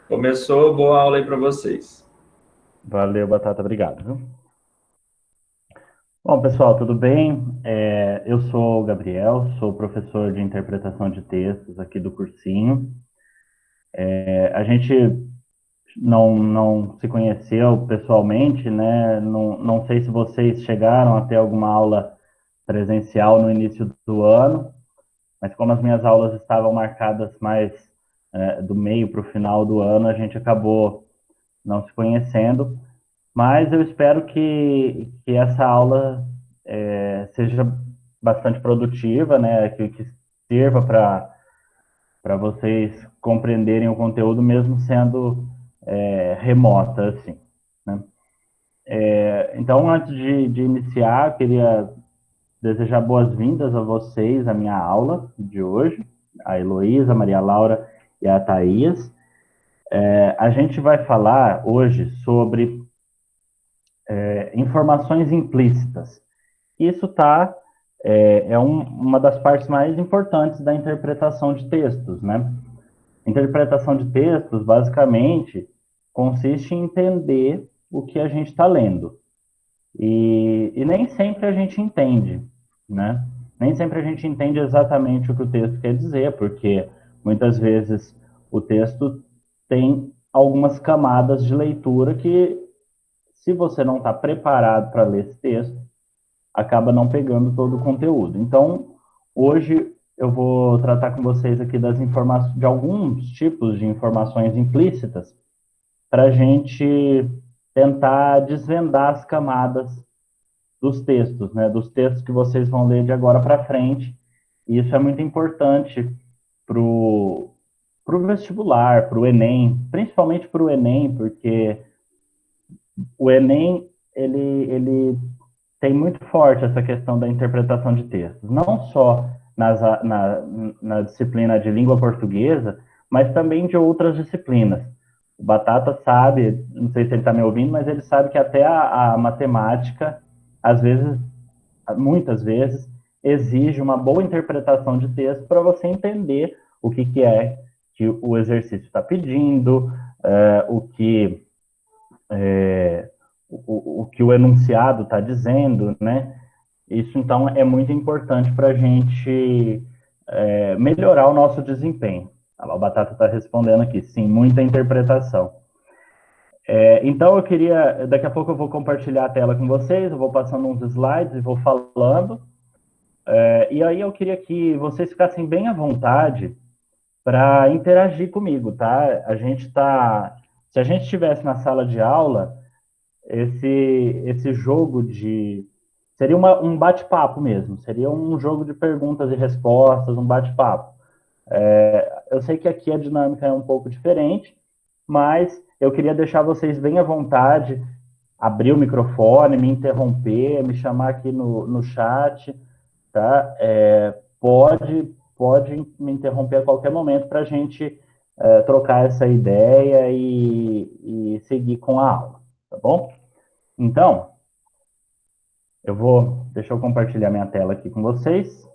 Começou, boa aula aí para vocês. Valeu, Batata, obrigado, viu? Bom, pessoal, tudo bem? Eu sou o Gabriel, sou professor de interpretação de textos aqui do cursinho. A gente não se conheceu pessoalmente, né? Não sei se vocês chegaram a ter alguma aula presencial no início do ano, mas como as minhas aulas estavam marcadas mais do meio para o final do ano, a gente acabou não se conhecendo. Mas eu espero que essa aula seja bastante produtiva, né? Que sirva para vocês compreenderem o conteúdo, mesmo sendo remota, assim, né? Então, antes de iniciar, queria desejar boas-vindas a vocês à minha aula de hoje, a Heloísa, a Maria Laura e a Thaís. A gente vai falar hoje sobre informações implícitas. Isso uma das partes mais importantes da interpretação de textos, né? Interpretação de textos, basicamente, consiste em entender o que a gente está lendo. E nem sempre a gente entende, né? Nem sempre a gente entende exatamente o que o texto quer dizer, porque muitas vezes o texto tem algumas camadas de leitura que, se você não está preparado para ler esse texto, acaba não pegando todo o conteúdo. Então, hoje eu vou tratar com vocês aqui das informações, de alguns tipos de informações implícitas, para a gente tentar desvendar as camadas dos textos, né? Dos textos que vocês vão ler de agora para frente. E isso é muito importante para o vestibular, para o Enem, principalmente para o Enem, porque o Enem ele tem muito forte essa questão da interpretação de textos, não só na disciplina de língua portuguesa, mas também de outras disciplinas. O Batata sabe, não sei se ele está me ouvindo, mas ele sabe que até a matemática, às vezes, muitas vezes, exige uma boa interpretação de texto para você entender o que é que o exercício está pedindo, o que o que o enunciado está dizendo, né? Isso, então, é muito importante para a gente melhorar o nosso desempenho. A Batata está respondendo aqui, sim, muita interpretação. Então, eu queria, daqui a pouco eu vou compartilhar a tela com vocês, eu vou passando uns slides e vou falando. E aí eu queria que vocês ficassem bem à vontade para interagir comigo, tá? Se a gente estivesse na sala de aula, esse jogo de seria um bate-papo mesmo, seria um jogo de perguntas e respostas, um bate-papo. Eu sei que aqui a dinâmica é um pouco diferente, mas eu queria deixar vocês bem à vontade, abrir o microfone, me interromper, me chamar aqui no chat, tá? Pode me interromper a qualquer momento para a gente trocar essa ideia e seguir com a aula, tá bom? Então, deixa eu compartilhar minha tela aqui com vocês.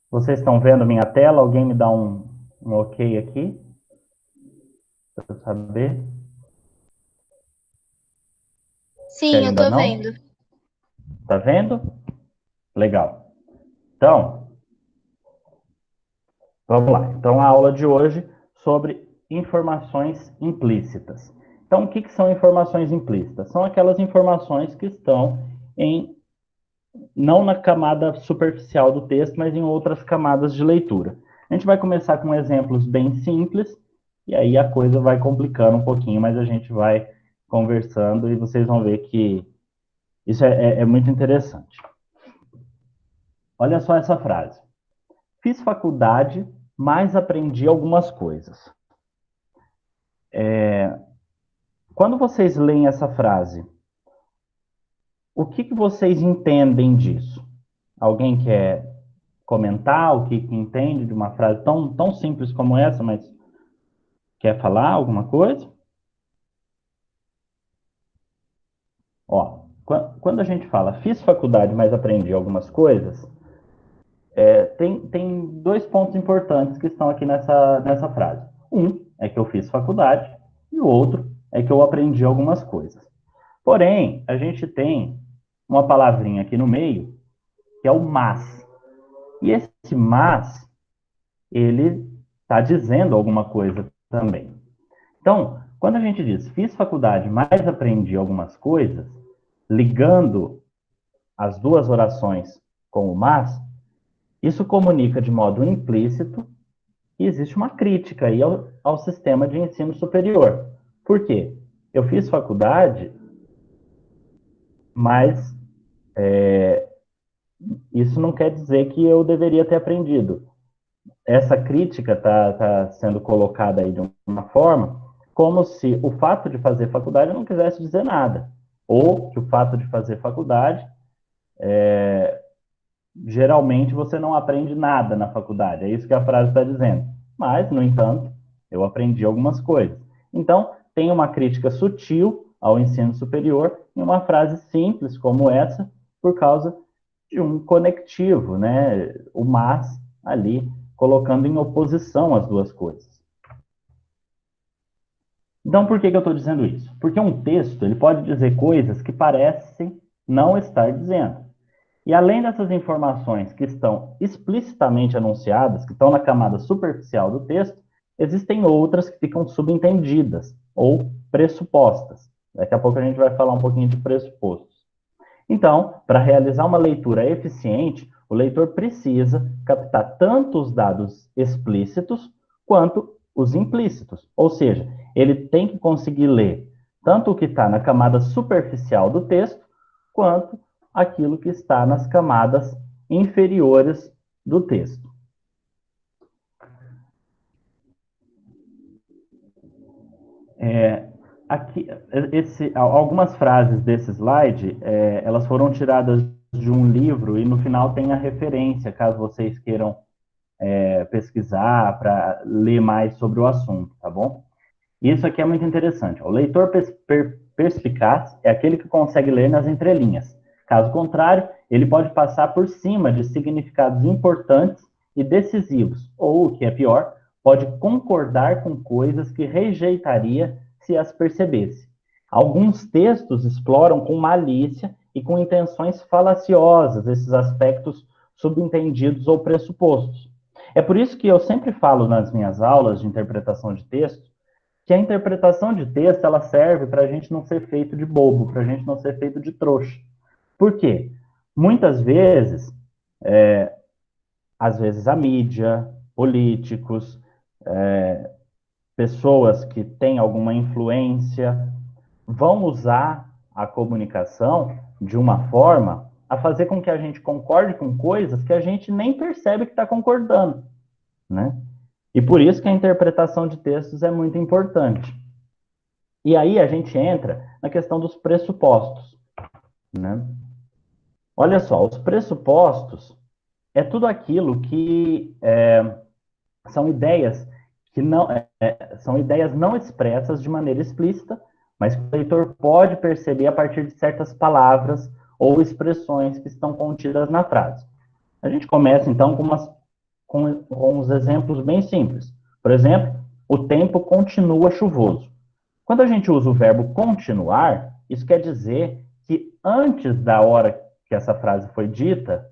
Vocês estão vendo minha tela? Alguém me dá um ok aqui, para eu saber. Se Sim, eu ainda tô não, vendo. tá vendo? Legal. Então, vamos lá. Então, a aula de hoje sobre informações implícitas. Então, o que são informações implícitas? São aquelas informações que estão não na camada superficial do texto, mas em outras camadas de leitura. A gente vai começar com exemplos bem simples, e aí a coisa vai complicando um pouquinho, mas a gente vai conversando e vocês vão ver que isso é muito interessante. Olha só essa frase. Fiz faculdade, mas aprendi algumas coisas. Quando vocês leem essa frase, o que vocês entendem disso? Alguém quer comentar o que entende de uma frase tão simples como essa, mas quer falar alguma coisa? Ó, quando a gente fala fiz faculdade, mas aprendi algumas coisas, tem dois pontos importantes que estão aqui nessa frase. Um é que eu fiz faculdade e o outro é que eu aprendi algumas coisas. Porém, a gente tem uma palavrinha aqui no meio, que é o mas. E esse mas, ele está dizendo alguma coisa também. Então, quando a gente diz fiz faculdade, mas aprendi algumas coisas, ligando as duas orações com o mas, isso comunica de modo implícito que existe uma crítica aí ao sistema de ensino superior. Por quê? Eu fiz faculdade, mas isso não quer dizer que eu deveria ter aprendido. Essa crítica tá sendo colocada aí de uma forma como se o fato de fazer faculdade não quisesse dizer nada. Ou que o fato de fazer faculdade, geralmente você não aprende nada na faculdade. É isso que a frase está dizendo. Mas, no entanto, eu aprendi algumas coisas. Então, tem uma crítica sutil ao ensino superior em uma frase simples como essa, por causa de um conectivo, né? O mas ali colocando em oposição as duas coisas. Então, por que eu estou dizendo isso? Porque um texto ele pode dizer coisas que parecem não estar dizendo. E além dessas informações que estão explicitamente anunciadas, que estão na camada superficial do texto, existem outras que ficam subentendidas ou pressupostas. Daqui a pouco a gente vai falar um pouquinho de pressupostos. Então, para realizar uma leitura eficiente, o leitor precisa captar tanto os dados explícitos quanto os implícitos. Ou seja, ele tem que conseguir ler tanto o que está na camada superficial do texto, quanto aquilo que está nas camadas inferiores do texto. Aqui, algumas frases desse slide, elas foram tiradas de um livro e no final tem a referência, caso vocês queiram pesquisar para ler mais sobre o assunto, tá bom? Isso aqui é muito interessante. O leitor perspicaz é aquele que consegue ler nas entrelinhas. Caso contrário, ele pode passar por cima de significados importantes e decisivos, ou, o que é pior, pode concordar com coisas que rejeitaria se as percebesse. Alguns textos exploram com malícia e com intenções falaciosas esses aspectos subentendidos ou pressupostos. É por isso que eu sempre falo nas minhas aulas de interpretação de texto que a interpretação de texto ela serve para a gente não ser feito de bobo, para a gente não ser feito de trouxa. Por quê? Muitas vezes, às vezes a mídia, políticos, pessoas que têm alguma influência, vão usar a comunicação de uma forma a fazer com que a gente concorde com coisas que a gente nem percebe que está concordando, né? E por isso que a interpretação de textos é muito importante. E aí a gente entra na questão dos pressupostos, né? Olha só, os pressupostos é tudo aquilo que são ideias que não são ideias não expressas de maneira explícita, mas que o leitor pode perceber a partir de certas palavras ou expressões que estão contidas na frase. A gente começa então com uns exemplos bem simples. Por exemplo, o tempo continua chuvoso. Quando a gente usa o verbo continuar, isso quer dizer que antes da hora que essa frase foi dita,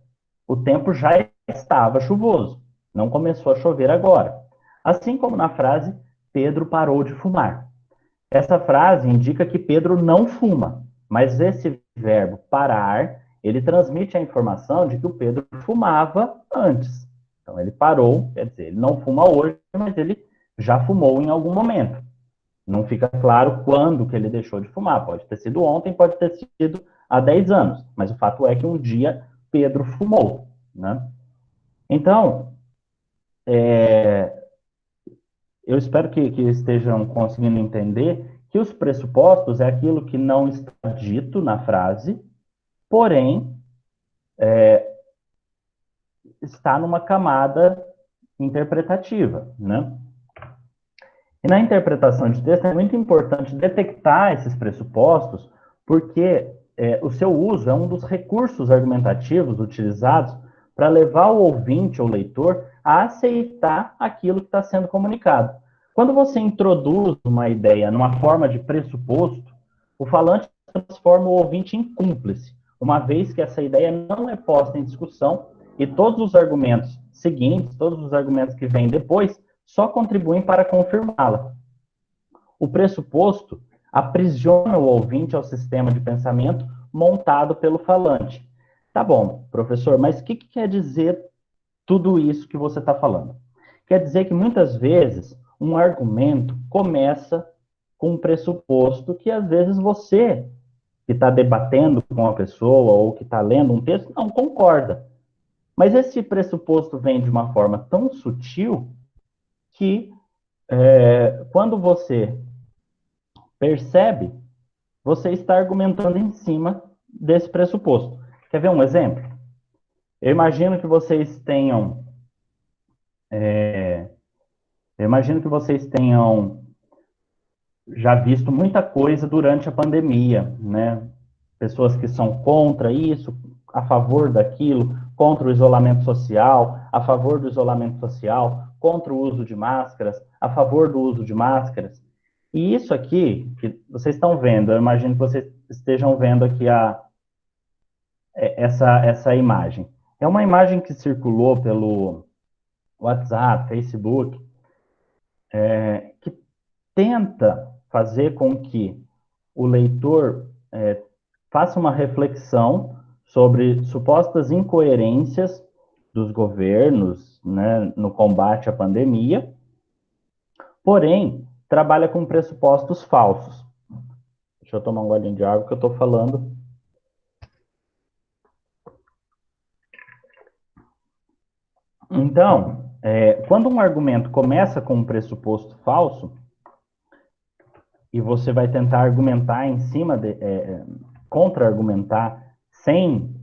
o tempo já estava chuvoso. Não começou a chover agora. Assim como na frase, Pedro parou de fumar. Essa frase indica que Pedro não fuma, mas esse verbo parar, ele transmite a informação de que o Pedro fumava antes. Então, ele parou, quer dizer, ele não fuma hoje, mas ele já fumou em algum momento. Não fica claro quando que ele deixou de fumar. Pode ter sido ontem, pode ter sido há 10 anos. Mas o fato é que um dia Pedro fumou, né? Então, eu espero que estejam conseguindo entender que os pressupostos é aquilo que não está dito na frase, porém, está numa camada interpretativa, né? E na interpretação de texto é muito importante detectar esses pressupostos, porque o seu uso é um dos recursos argumentativos utilizados para levar o ouvinte ou leitor a aceitar aquilo que está sendo comunicado. Quando você introduz uma ideia numa forma de pressuposto, o falante transforma o ouvinte em cúmplice, uma vez que essa ideia não é posta em discussão e todos os argumentos seguintes, todos os argumentos que vêm depois, só contribuem para confirmá-la. O pressuposto aprisiona o ouvinte ao sistema de pensamento montado pelo falante. Tá bom, professor, mas o que quer dizer tudo isso que você está falando? Quer dizer que muitas vezes um argumento começa com um pressuposto que às vezes você, que está debatendo com a pessoa ou que está lendo um texto, não concorda. Mas esse pressuposto vem de uma forma tão sutil que quando você percebe, você está argumentando em cima desse pressuposto. Quer ver um exemplo? Eu imagino que vocês tenham já visto muita coisa durante a pandemia, né? Pessoas que são contra isso, a favor daquilo, contra o isolamento social, a favor do isolamento social, contra o uso de máscaras, a favor do uso de máscaras. E isso aqui, que vocês estão vendo, eu imagino que vocês estejam vendo aqui essa imagem. É uma imagem que circulou pelo WhatsApp, Facebook, que tenta fazer com que o leitor faça uma reflexão sobre supostas incoerências dos governos, né, no combate à pandemia, porém, trabalha com pressupostos falsos. Deixa eu tomar um golinho de água que eu estou falando. Então, quando um argumento começa com um pressuposto falso, e você vai tentar argumentar em cima contra-argumentar sem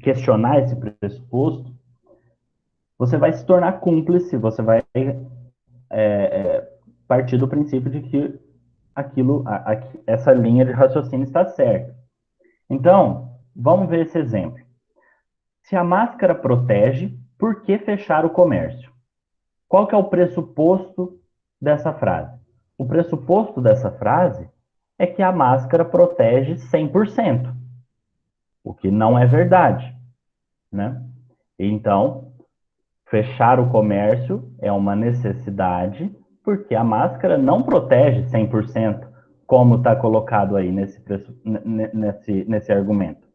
questionar esse pressuposto, você vai se tornar cúmplice, você vai partir do princípio de que essa linha de raciocínio está certa. Então, vamos ver esse exemplo. Se a máscara protege, por que fechar o comércio? Qual que é o pressuposto dessa frase? O pressuposto dessa frase é que a máscara protege 100%, o que não é verdade, né? Então, fechar o comércio é uma necessidade, porque a máscara não protege 100%, como está colocado aí nesse argumento.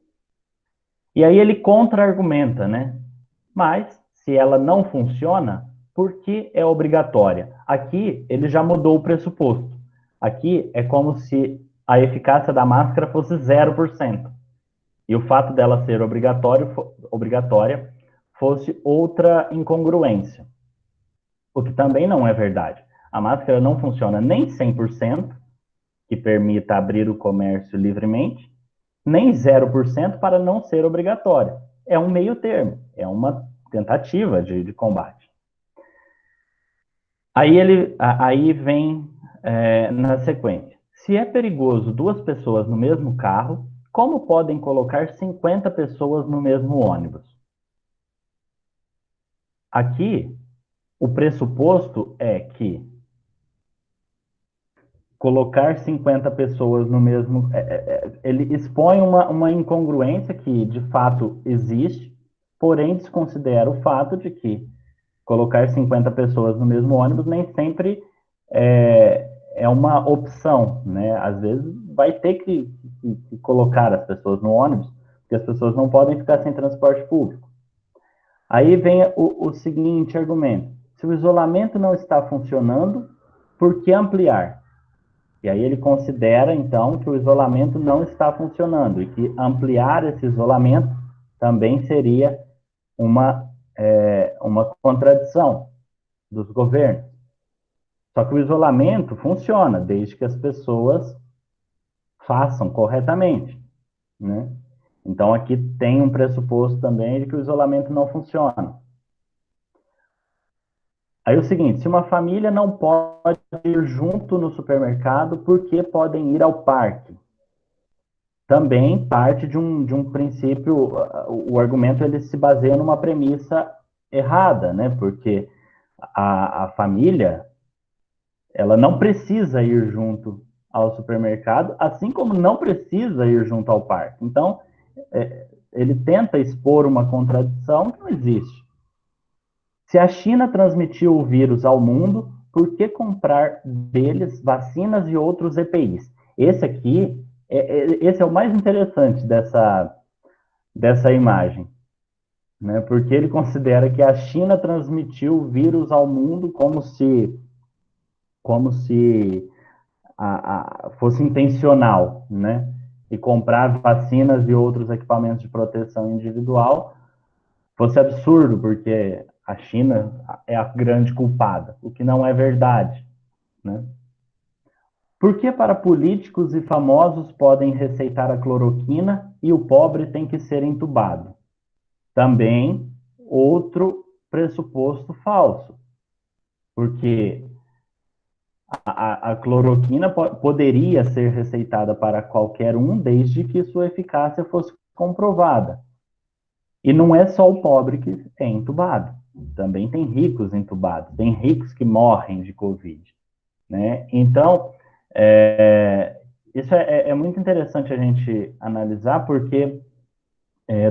E aí ele contra-argumenta, né? Mas, se ela não funciona, por que é obrigatória? Aqui, ele já mudou o pressuposto. Aqui é como se a eficácia da máscara fosse 0%. E o fato dela ser obrigatória fosse outra incongruência. O que também não é verdade. A máscara não funciona nem 100%, que permita abrir o comércio livremente, nem 0% para não ser obrigatória. É um meio termo, é uma tentativa de combate. Aí vem na sequência. Se é perigoso 2 pessoas no mesmo carro, como podem colocar 50 pessoas no mesmo ônibus? Aqui, o pressuposto é que colocar 50 pessoas no mesmo... ele expõe uma incongruência que, de fato, existe, porém desconsidera o fato de que colocar 50 pessoas no mesmo ônibus nem sempre é uma opção, né? Às vezes vai ter que colocar as pessoas no ônibus, porque as pessoas não podem ficar sem transporte público. Aí vem o seguinte argumento. Se o isolamento não está funcionando, por que ampliar? E aí ele considera, então, que o isolamento não está funcionando e que ampliar esse isolamento também seria uma contradição dos governos. Só que o isolamento funciona desde que as pessoas façam corretamente, né? Então aqui tem um pressuposto também de que o isolamento não funciona. Aí o seguinte, se uma família não pode ir junto no supermercado, por que podem ir ao parque? também parte de um princípio, o argumento ele se baseia numa premissa errada, né? Porque a família, ela não precisa ir junto ao supermercado, assim como não precisa ir junto ao parque. Então, ele tenta expor uma contradição que não existe. Se a China transmitiu o vírus ao mundo, por que comprar deles vacinas e outros EPIs? Esse aqui, esse é o mais interessante dessa imagem, né? Porque ele considera que a China transmitiu o vírus ao mundo como se fosse intencional, né? E comprar vacinas e outros equipamentos de proteção individual fosse absurdo, porque a China é a grande culpada, o que não é verdade, né? Por que para políticos e famosos podem receitar a cloroquina e o pobre tem que ser entubado? Também outro pressuposto falso, porque a cloroquina poderia ser receitada para qualquer um, desde que sua eficácia fosse comprovada. E não é só o pobre que é entubado, também tem ricos entubados, tem ricos que morrem de Covid, né? Então, isso é muito interessante a gente analisar, porque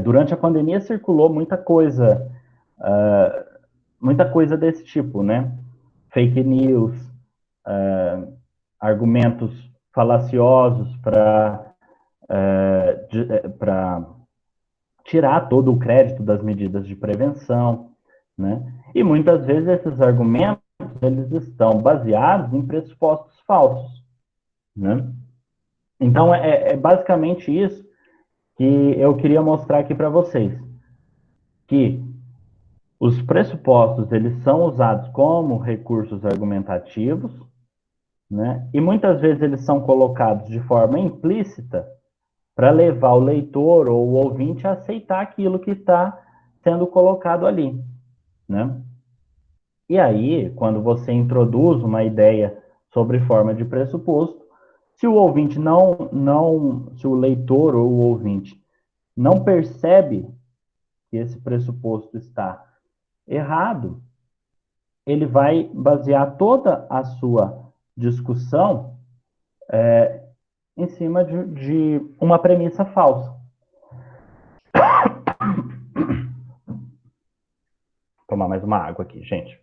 durante a pandemia circulou muita coisa desse tipo, né? Fake news, argumentos falaciosos para tirar todo o crédito das medidas de prevenção, né? E muitas vezes esses argumentos eles estão baseados em pressupostos falsos, né? Então é basicamente isso que eu queria mostrar aqui para vocês, que os pressupostos eles são usados como recursos argumentativos, né? E muitas vezes eles são colocados de forma implícita para levar o leitor ou o ouvinte a aceitar aquilo que está sendo colocado ali, né? E aí, quando você introduz uma ideia sobre forma de pressuposto, se o ouvinte se o leitor ou o ouvinte não percebe que esse pressuposto está errado, ele vai basear toda a sua discussão em cima de uma premissa falsa. Vou tomar mais uma água aqui, gente.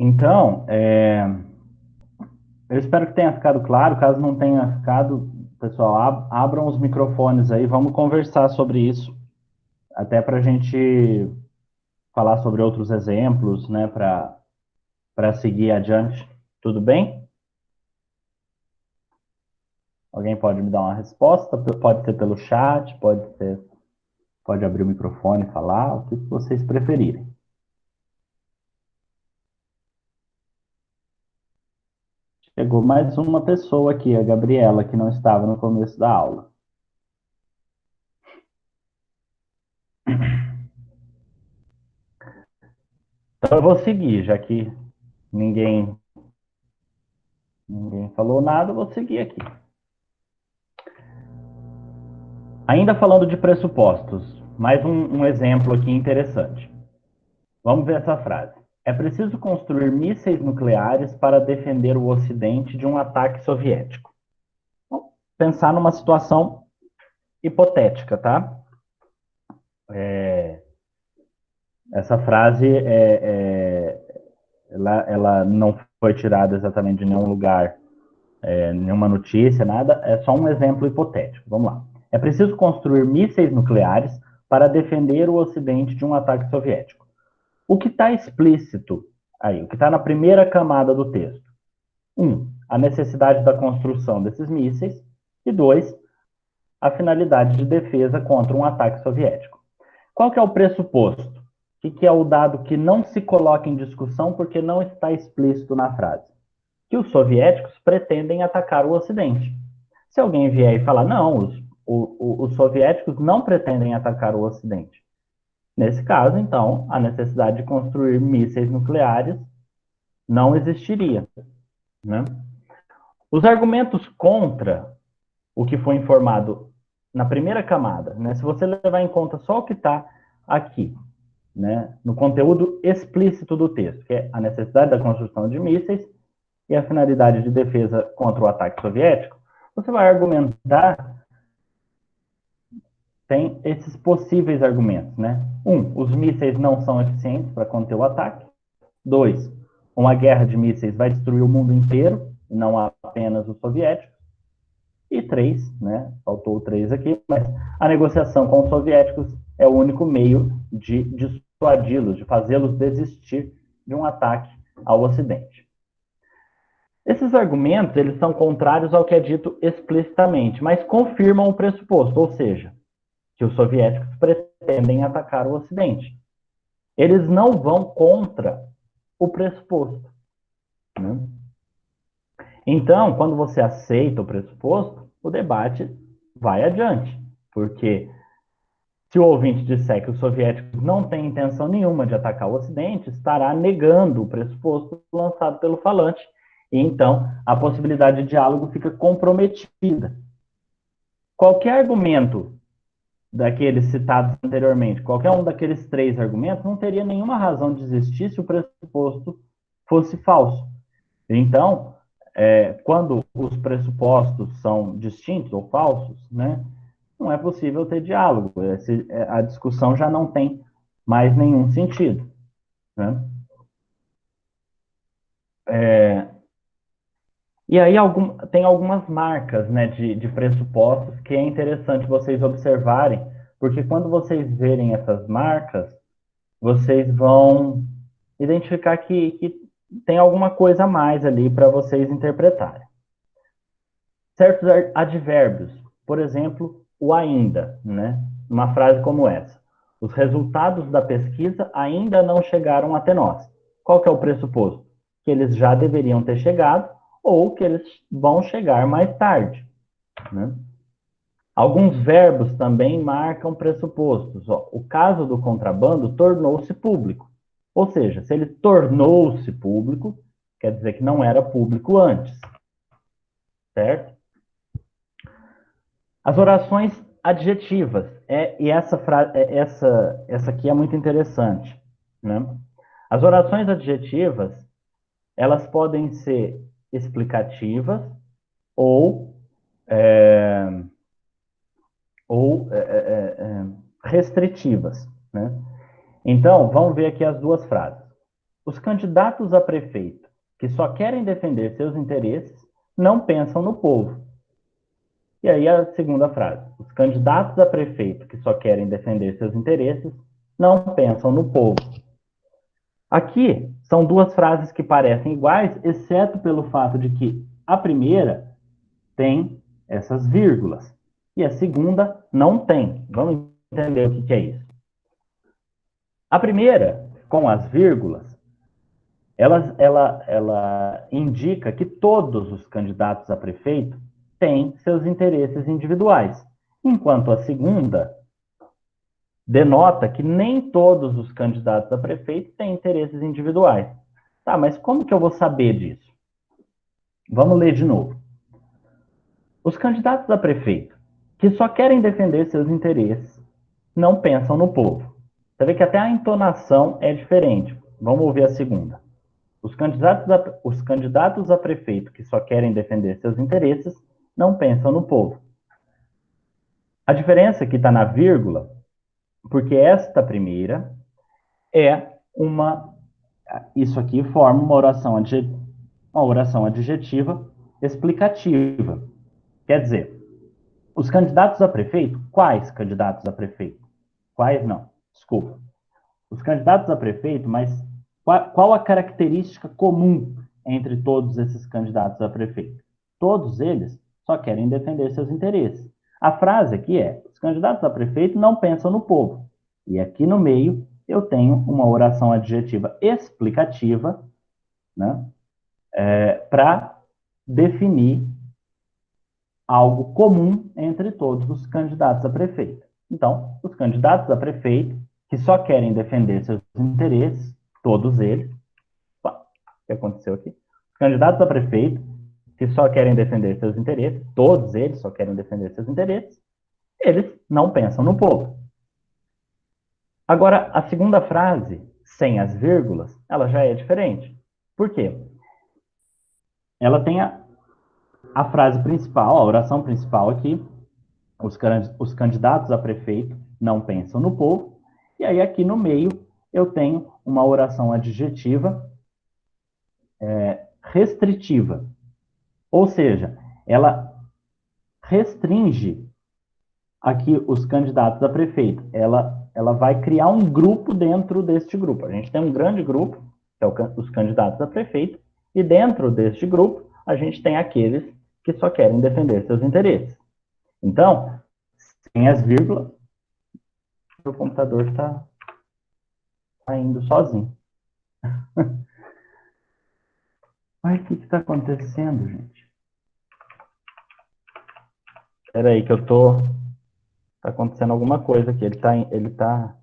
Então, eu espero que tenha ficado claro. Caso não tenha ficado, pessoal, abram os microfones aí, vamos conversar sobre isso, até para a gente falar sobre outros exemplos, né, para seguir adiante. Tudo bem? Alguém pode me dar uma resposta? Pode ser pelo chat, pode abrir o microfone e falar, o que vocês preferirem. Chegou mais uma pessoa aqui, a Gabriela, que não estava no começo da aula. Então eu vou seguir, já que ninguém falou nada, eu vou seguir aqui. Ainda falando de pressupostos, mais um exemplo aqui interessante. Vamos ver essa frase. É preciso construir mísseis nucleares para defender o Ocidente de um ataque soviético. Vamos pensar numa situação hipotética, tá? Essa frase ela não foi tirada exatamente de nenhum lugar, nenhuma notícia, nada. É só um exemplo hipotético. Vamos lá. É preciso construir mísseis nucleares para defender o Ocidente de um ataque soviético. O que está explícito aí, o que está na primeira camada do texto? 1. A necessidade da construção desses mísseis. E 2. A finalidade de defesa contra um ataque soviético. Qual que é o pressuposto? O que é o dado que não se coloca em discussão porque não está explícito na frase? Que os soviéticos pretendem atacar o Ocidente. Se alguém vier e falar, não, os soviéticos não pretendem atacar o Ocidente, Nesse caso, então, a necessidade de construir mísseis nucleares não existiria, né? Os argumentos contra o que foi informado na primeira camada, né? Se você levar em conta só o que está aqui, né, no conteúdo explícito do texto, que é a necessidade da construção de mísseis e a finalidade de defesa contra o ataque soviético, você vai argumentar, tem esses possíveis argumentos, né? Os mísseis não são eficientes para conter o ataque. 2, uma guerra de mísseis vai destruir o mundo inteiro, e não apenas os soviéticos. E 3, né? Faltou o 3 aqui, mas a negociação com os soviéticos é o único meio de dissuadi-los, de fazê-los desistir de um ataque ao Ocidente. Esses argumentos, eles são contrários ao que é dito explicitamente, mas confirmam o pressuposto, ou seja, que os soviéticos pretendem atacar o Ocidente. Eles não vão contra o pressuposto, né? Então, quando você aceita o pressuposto, o debate vai adiante, porque se o ouvinte disser que os soviéticos não têm intenção nenhuma de atacar o Ocidente, estará negando o pressuposto lançado pelo falante, e então a possibilidade de diálogo fica comprometida. Qualquer argumento daqueles citados anteriormente, qualquer um daqueles 3 argumentos, não teria nenhuma razão de existir se o pressuposto fosse falso. Então, quando os pressupostos são distintos ou falsos, né, não é possível ter diálogo. A discussão já não tem mais nenhum sentido, né? E aí tem algumas marcas, né, de pressupostos que é interessante vocês observarem, porque quando vocês verem essas marcas, vocês vão identificar que tem alguma coisa a mais ali para vocês interpretarem. Certos advérbios, por exemplo, o ainda, né? Uma frase como essa: os resultados da pesquisa ainda não chegaram até nós. Qual que é o pressuposto? Que eles já deveriam ter chegado ou que eles vão chegar mais tarde, né? Alguns verbos também marcam pressupostos. O caso do contrabando tornou-se público. Ou seja, se ele tornou-se público, quer dizer que não era público antes, certo? As orações adjetivas, e essa aqui é muito interessante, né? As orações adjetivas, elas podem ser explicativas ou, é, restritivas, né? Então, vamos ver aqui as duas frases. Os candidatos a prefeito que só querem defender seus interesses não pensam no povo. E aí a segunda frase. Os candidatos a prefeito que só querem defender seus interesses não pensam no povo. Aqui são duas frases que parecem iguais, exceto pelo fato de que a primeira tem essas vírgulas e a segunda não tem. Vamos entender o que é isso. A primeira, com as vírgulas, ela indica que todos os candidatos a prefeito têm seus interesses individuais, enquanto a segunda denota que nem todos os candidatos a prefeito têm interesses individuais. Tá, mas como que eu vou saber disso? Vamos ler de novo. Os candidatos a prefeito que só querem defender seus interesses não pensam no povo. Você vê que até a entonação é diferente. Vamos ouvir a segunda. Os candidatos a prefeito que só querem defender seus interesses não pensam no povo. A diferença que está na vírgula, porque esta primeira é isso aqui forma uma oração adjetiva explicativa. Quer dizer, os candidatos a prefeito, quais candidatos a prefeito? Quais não, desculpa. Os candidatos a prefeito, mas qual a característica comum entre todos esses candidatos a prefeito? Todos eles só querem defender seus interesses. A frase aqui é: os candidatos a prefeito não pensam no povo. E aqui no meio eu tenho uma oração adjetiva explicativa, né, para definir algo comum entre todos os candidatos a prefeito. Então, os candidatos a prefeito que só querem defender seus interesses, todos eles. Opa, o que aconteceu aqui? Os candidatos a prefeito, que só querem defender seus interesses, todos eles só querem defender seus interesses, eles não pensam no povo. Agora, a segunda frase, sem as vírgulas, ela já é diferente. Por quê? Ela tem a frase principal, a oração principal aqui, os candidatos a prefeito não pensam no povo, e aí aqui no meio eu tenho uma oração adjetiva restritiva, ou seja, ela restringe aqui os candidatos a prefeito, ela vai criar um grupo dentro deste grupo. A gente tem um grande grupo, que é os candidatos a prefeito, e dentro deste grupo a gente tem aqueles que só querem defender seus interesses. Então, sem as vírgulas, o computador está indo sozinho. Ai, o que está acontecendo, gente? Espera aí que eu tô... Tá acontecendo alguma coisa aqui. Ele tá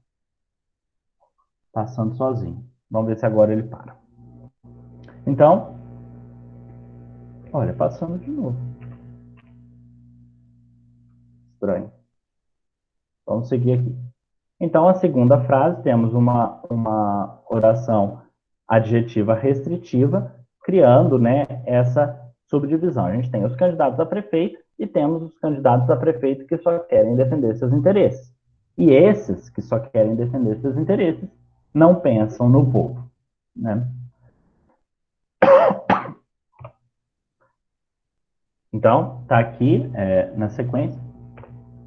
passando sozinho. Vamos ver se agora ele para. Então, olha, passando de novo. Estranho. Vamos seguir aqui. Então, a segunda frase, temos uma oração adjetiva restritiva, criando, né, essa subdivisão. A gente tem os candidatos a prefeito e temos os candidatos a prefeito que só querem defender seus interesses. E esses que só querem defender seus interesses não pensam no povo, né? Então, tá aqui na sequência.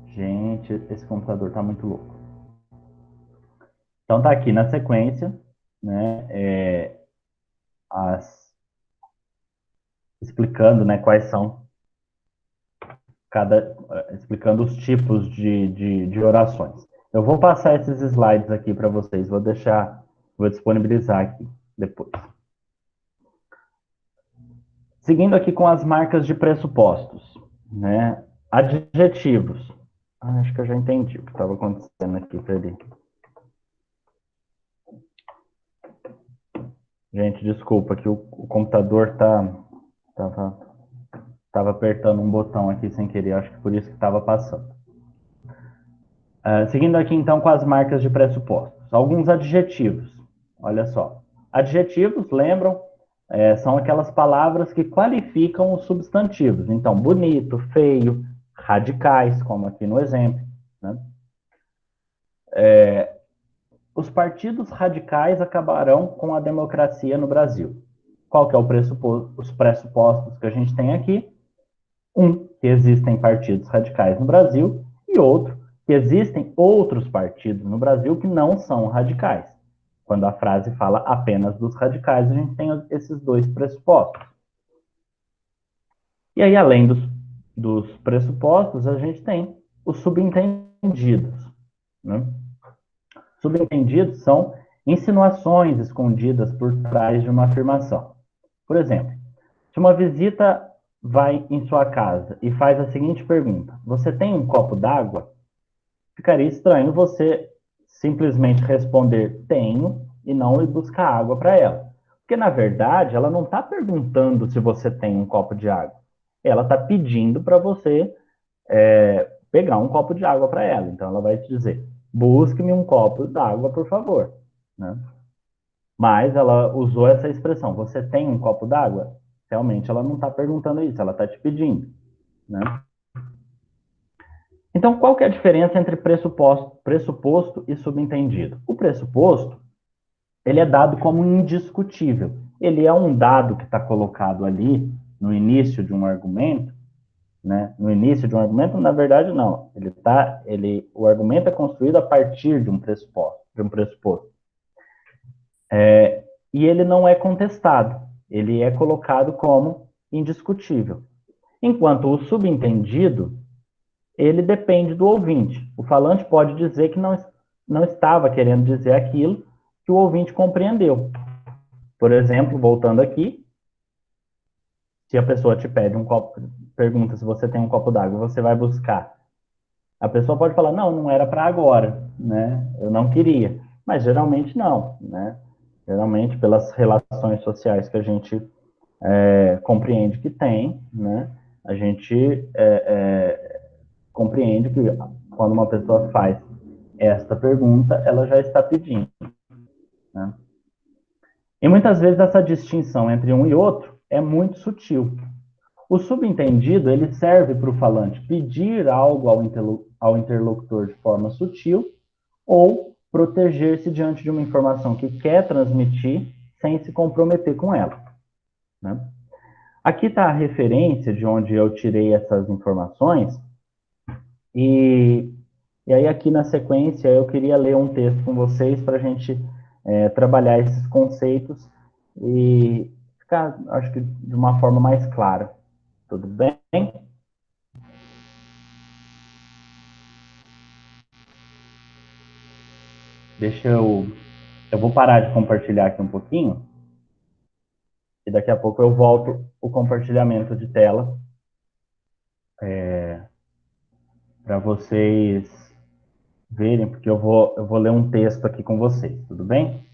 Gente, esse computador tá muito louco. Então, tá aqui na sequência, né, explicando, né, quais são explicando os tipos de orações. Eu vou passar esses slides aqui para vocês, vou disponibilizar aqui depois. Seguindo aqui com as marcas de pressupostos, né, adjetivos. Acho que eu já entendi o que estava acontecendo aqui, peraí. Gente, desculpa que o computador tava apertando um botão aqui sem querer, acho que por isso que estava passando. Seguindo aqui então com as marcas de pressupostos. Alguns adjetivos, olha só. Adjetivos, lembram, são aquelas palavras que qualificam os substantivos. Então, bonito, feio, radicais, como aqui no exemplo, né? Os partidos radicais acabarão com a democracia no Brasil. Qual que é os pressupostos que a gente tem aqui? Um, que existem partidos radicais no Brasil, e outro, que existem outros partidos no Brasil que não são radicais. Quando a frase fala apenas dos radicais, a gente tem esses dois pressupostos. E aí, além dos pressupostos, a gente tem os subentendidos, né? Subentendidos são insinuações escondidas por trás de uma afirmação. Por exemplo, se uma visita vai em sua casa e faz a seguinte pergunta: você tem um copo d'água? Ficaria estranho você simplesmente responder tenho e não ir buscar água para ela. Porque, na verdade, ela não está perguntando se você tem um copo de água. Ela está pedindo para você pegar um copo de água para ela. Então, ela vai te dizer, busque-me um copo d'água, por favor. Né? Mas ela usou essa expressão, você tem um copo d'água? Realmente, ela não está perguntando isso, ela está te pedindo. Né? Então, qual que é a diferença entre pressuposto e subentendido? O pressuposto, ele é dado como indiscutível. Ele é um dado que está colocado ali no início de um argumento, né? No início de um argumento, na verdade, não. O argumento é construído a partir de um pressuposto. E ele não é contestado. Ele é colocado como indiscutível. Enquanto o subentendido, ele depende do ouvinte. O falante pode dizer que não estava querendo dizer aquilo que o ouvinte compreendeu. Por exemplo, voltando aqui, se a pessoa te pede um copo, pergunta se você tem um copo d'água, você vai buscar. A pessoa pode falar, não era para agora. né? Eu não queria, mas geralmente não, né? Geralmente, pelas relações sociais que a gente compreende que tem, né? A gente compreende que quando uma pessoa faz esta pergunta, ela já está pedindo, né? E muitas vezes essa distinção entre um e outro é muito sutil. O subentendido, ele serve para o falante pedir algo ao interlocutor de forma sutil ou proteger-se diante de uma informação que quer transmitir sem se comprometer com ela, né? Aqui está a referência de onde eu tirei essas informações e, e aí aqui na sequência eu queria ler um texto com vocês para a gente trabalhar esses conceitos e ficar, acho que de uma forma mais clara. Tudo bem? Eu vou parar de compartilhar aqui um pouquinho e daqui a pouco eu volto o compartilhamento de tela para vocês verem, porque eu vou ler um texto aqui com vocês, tudo bem?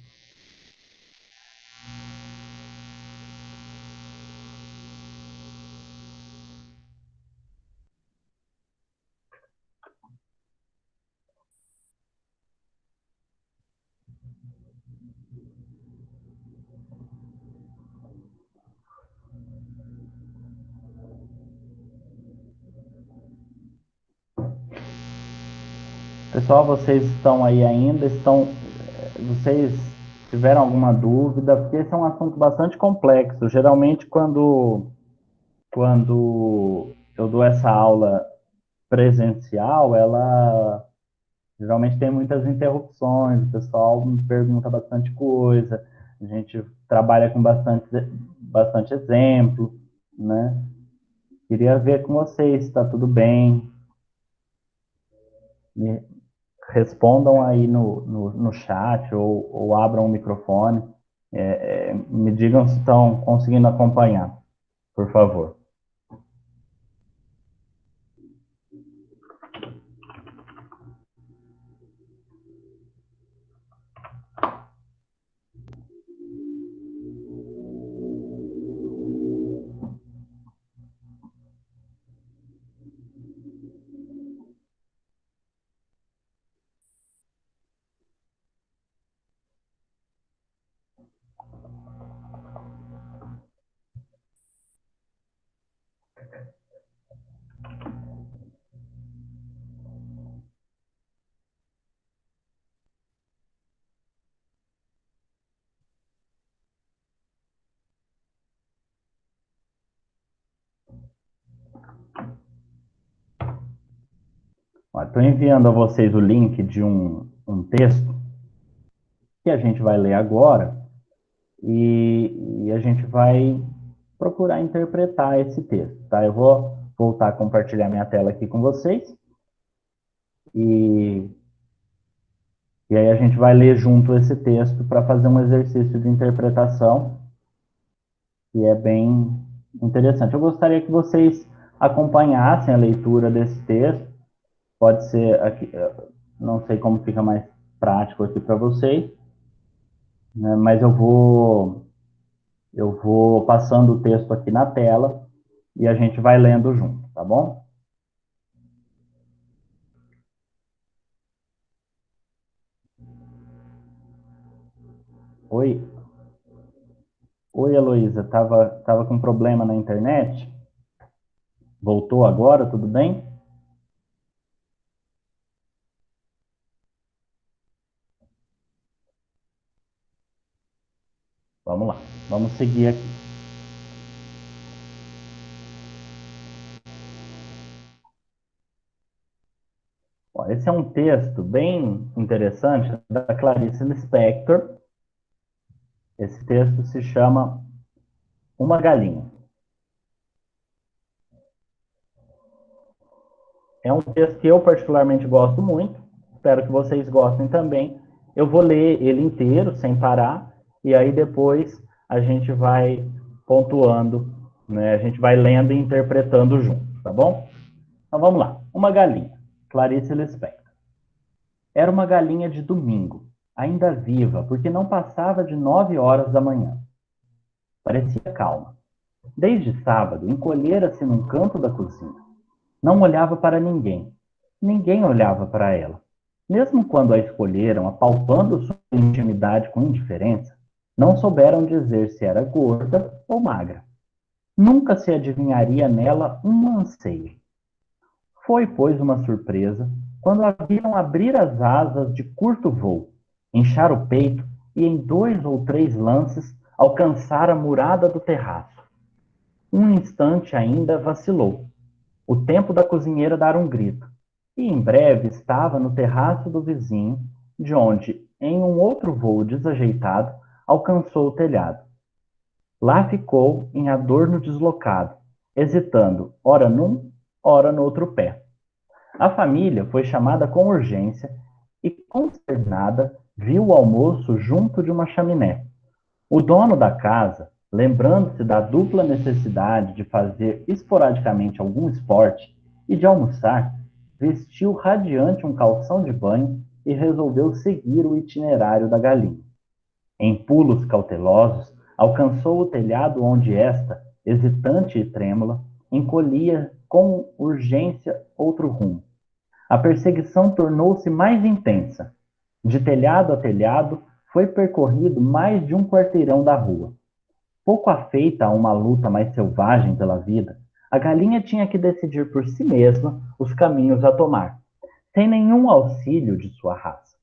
Pessoal, vocês estão aí ainda? Vocês tiveram alguma dúvida? Porque esse é um assunto bastante complexo. Geralmente, quando eu dou essa aula presencial, ela geralmente tem muitas interrupções, o pessoal me pergunta bastante coisa, a gente trabalha com bastante exemplo, né? Queria ver com vocês se está tudo bem. Me respondam aí no chat ou abram o microfone. Me digam se estão conseguindo acompanhar, por favor. Estou enviando a vocês o link de um texto que a gente vai ler agora e a gente vai procurar interpretar esse texto, tá? Eu vou voltar a compartilhar minha tela aqui com vocês e, e aí a gente vai ler junto esse texto para fazer um exercício de interpretação que é bem interessante. Eu gostaria que vocês acompanhassem a leitura desse texto. Pode ser aqui, não sei como fica mais prático aqui para vocês, né, mas eu vou passando o texto aqui na tela e a gente vai lendo junto, tá bom? Oi, oi, Heloísa, tava com problema na internet? Voltou agora, tudo bem? Vamos lá, vamos seguir aqui. Bom, esse é um texto bem interessante da Clarice Lispector. Esse texto se chama Uma Galinha. É um texto que eu particularmente gosto muito, espero que vocês gostem também. Eu vou ler ele inteiro, sem parar, e aí depois a gente vai pontuando, né? A gente vai lendo e interpretando junto, tá bom? Então vamos lá. Uma galinha, Clarice Lispector. Era uma galinha de domingo, ainda viva, porque não passava de 9 horas da manhã. Parecia calma. Desde sábado, encolhera-se num canto da cozinha. Não olhava para ninguém. Ninguém olhava para ela. Mesmo quando a escolheram, apalpando sua intimidade com indiferença, não souberam dizer se era gorda ou magra. Nunca se adivinharia nela um anseio. Foi, pois, uma surpresa quando a viram abrir as asas de curto voo, inchar o peito e, em 2 ou 3 lances, alcançar a murada do terraço. Um instante ainda vacilou. O tempo da cozinheira dar um grito. E em breve estava no terraço do vizinho, de onde, em um outro voo desajeitado, alcançou o telhado. Lá ficou em adorno deslocado, hesitando, ora num, ora no outro pé. A família foi chamada com urgência e, consternada, viu o almoço junto de uma chaminé. O dono da casa, lembrando-se da dupla necessidade de fazer esporadicamente algum esporte e de almoçar, vestiu radiante um calção de banho e resolveu seguir o itinerário da galinha. Em pulos cautelosos, alcançou o telhado onde esta, hesitante e trêmula, encolhia com urgência outro rumo. A perseguição tornou-se mais intensa. De telhado a telhado, foi percorrido mais de um quarteirão da rua. Pouco afeita a uma luta mais selvagem pela vida, a galinha tinha que decidir por si mesma os caminhos a tomar, sem nenhum auxílio de sua raça.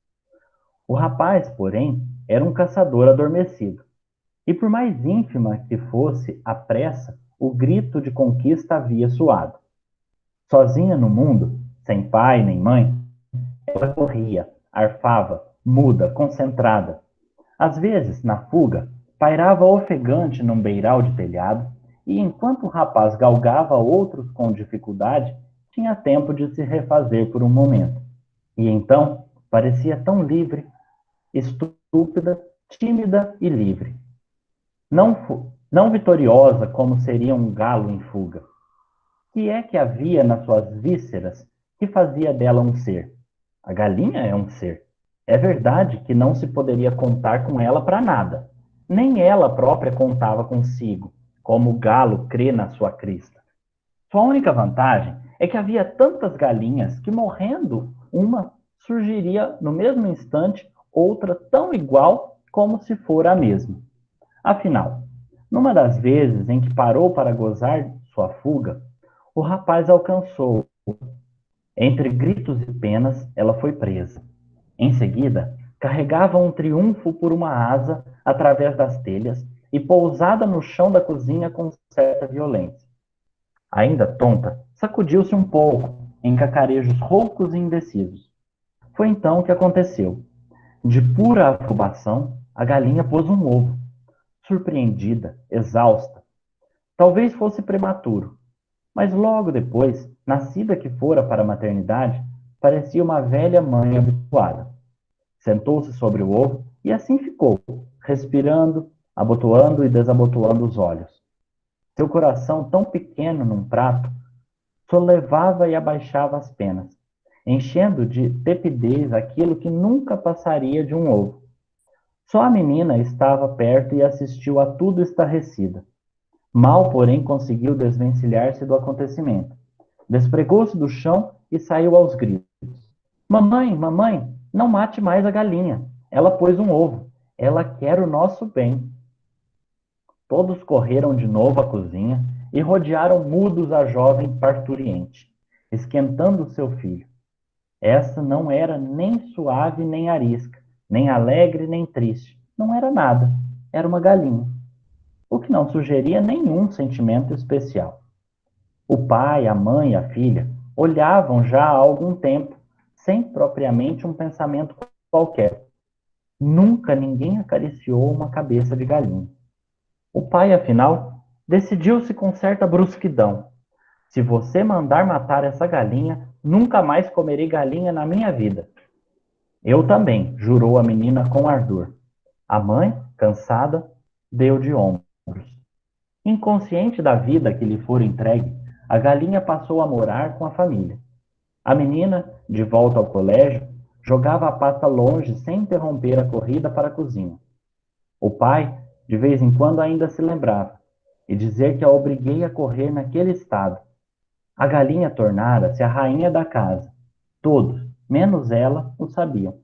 O rapaz, porém, era um caçador adormecido, e por mais ínfima que fosse a pressa, o grito de conquista havia soado. Sozinha no mundo, sem pai nem mãe, ela corria, arfava, muda, concentrada. Às vezes, na fuga, pairava ofegante num beiral de telhado, e enquanto o rapaz galgava outros com dificuldade, tinha tempo de se refazer por um momento. E então, parecia tão livre, estúpida, tímida e livre. Não vitoriosa como seria um galo em fuga. Que é que havia nas suas vísceras que fazia dela um ser? A galinha é um ser. É verdade que não se poderia contar com ela para nada. Nem ela própria contava consigo, como o galo crê na sua crista. Sua única vantagem é que havia tantas galinhas que, morrendo uma, surgiria no mesmo instante outra tão igual como se fora a mesma. Afinal, numa das vezes em que parou para gozar sua fuga, o rapaz alcançou. Entre gritos e penas, ela foi presa. Em seguida, carregava um triunfo por uma asa através das telhas e pousada no chão da cozinha com certa violência. Ainda tonta, sacudiu-se um pouco, em cacarejos roucos e indecisos. Foi então que aconteceu. De pura afobação, a galinha pôs um ovo. Surpreendida, exausta. Talvez fosse prematuro, mas logo depois, nascida que fora para a maternidade, parecia uma velha mãe habituada. Sentou-se sobre o ovo e assim ficou, respirando, abotoando e desabotoando os olhos. Seu coração, tão pequeno num prato, solevava e abaixava as penas, enchendo de tepidez aquilo que nunca passaria de um ovo. Só a menina estava perto e assistiu a tudo estarrecida. Mal, porém, conseguiu desvencilhar-se do acontecimento. Despregou-se do chão e saiu aos gritos. Mamãe, mamãe, não mate mais a galinha. Ela pôs um ovo. Ela quer o nosso bem. Todos correram de novo à cozinha e rodearam mudos a jovem parturiente, esquentando seu filho. Essa não era nem suave nem arisca, nem alegre nem triste. Não era nada. Era uma galinha. O que não sugeria nenhum sentimento especial. O pai, a mãe e a filha olhavam já há algum tempo, sem propriamente um pensamento qualquer. Nunca ninguém acariciou uma cabeça de galinha. O pai, afinal, decidiu-se com certa brusquidão. Se você mandar matar essa galinha, nunca mais comerei galinha na minha vida. Eu também, jurou a menina com ardor. A mãe, cansada, deu de ombros. Inconsciente da vida que lhe fora entregue, a galinha passou a morar com a família. A menina, de volta ao colégio, Jogava a pata longe sem interromper a corrida para a cozinha. O pai, de vez em quando, ainda se lembrava, e dizer que a obriguei a correr naquele estado. A galinha tornara-se a rainha da casa. Todos, menos ela, o sabiam.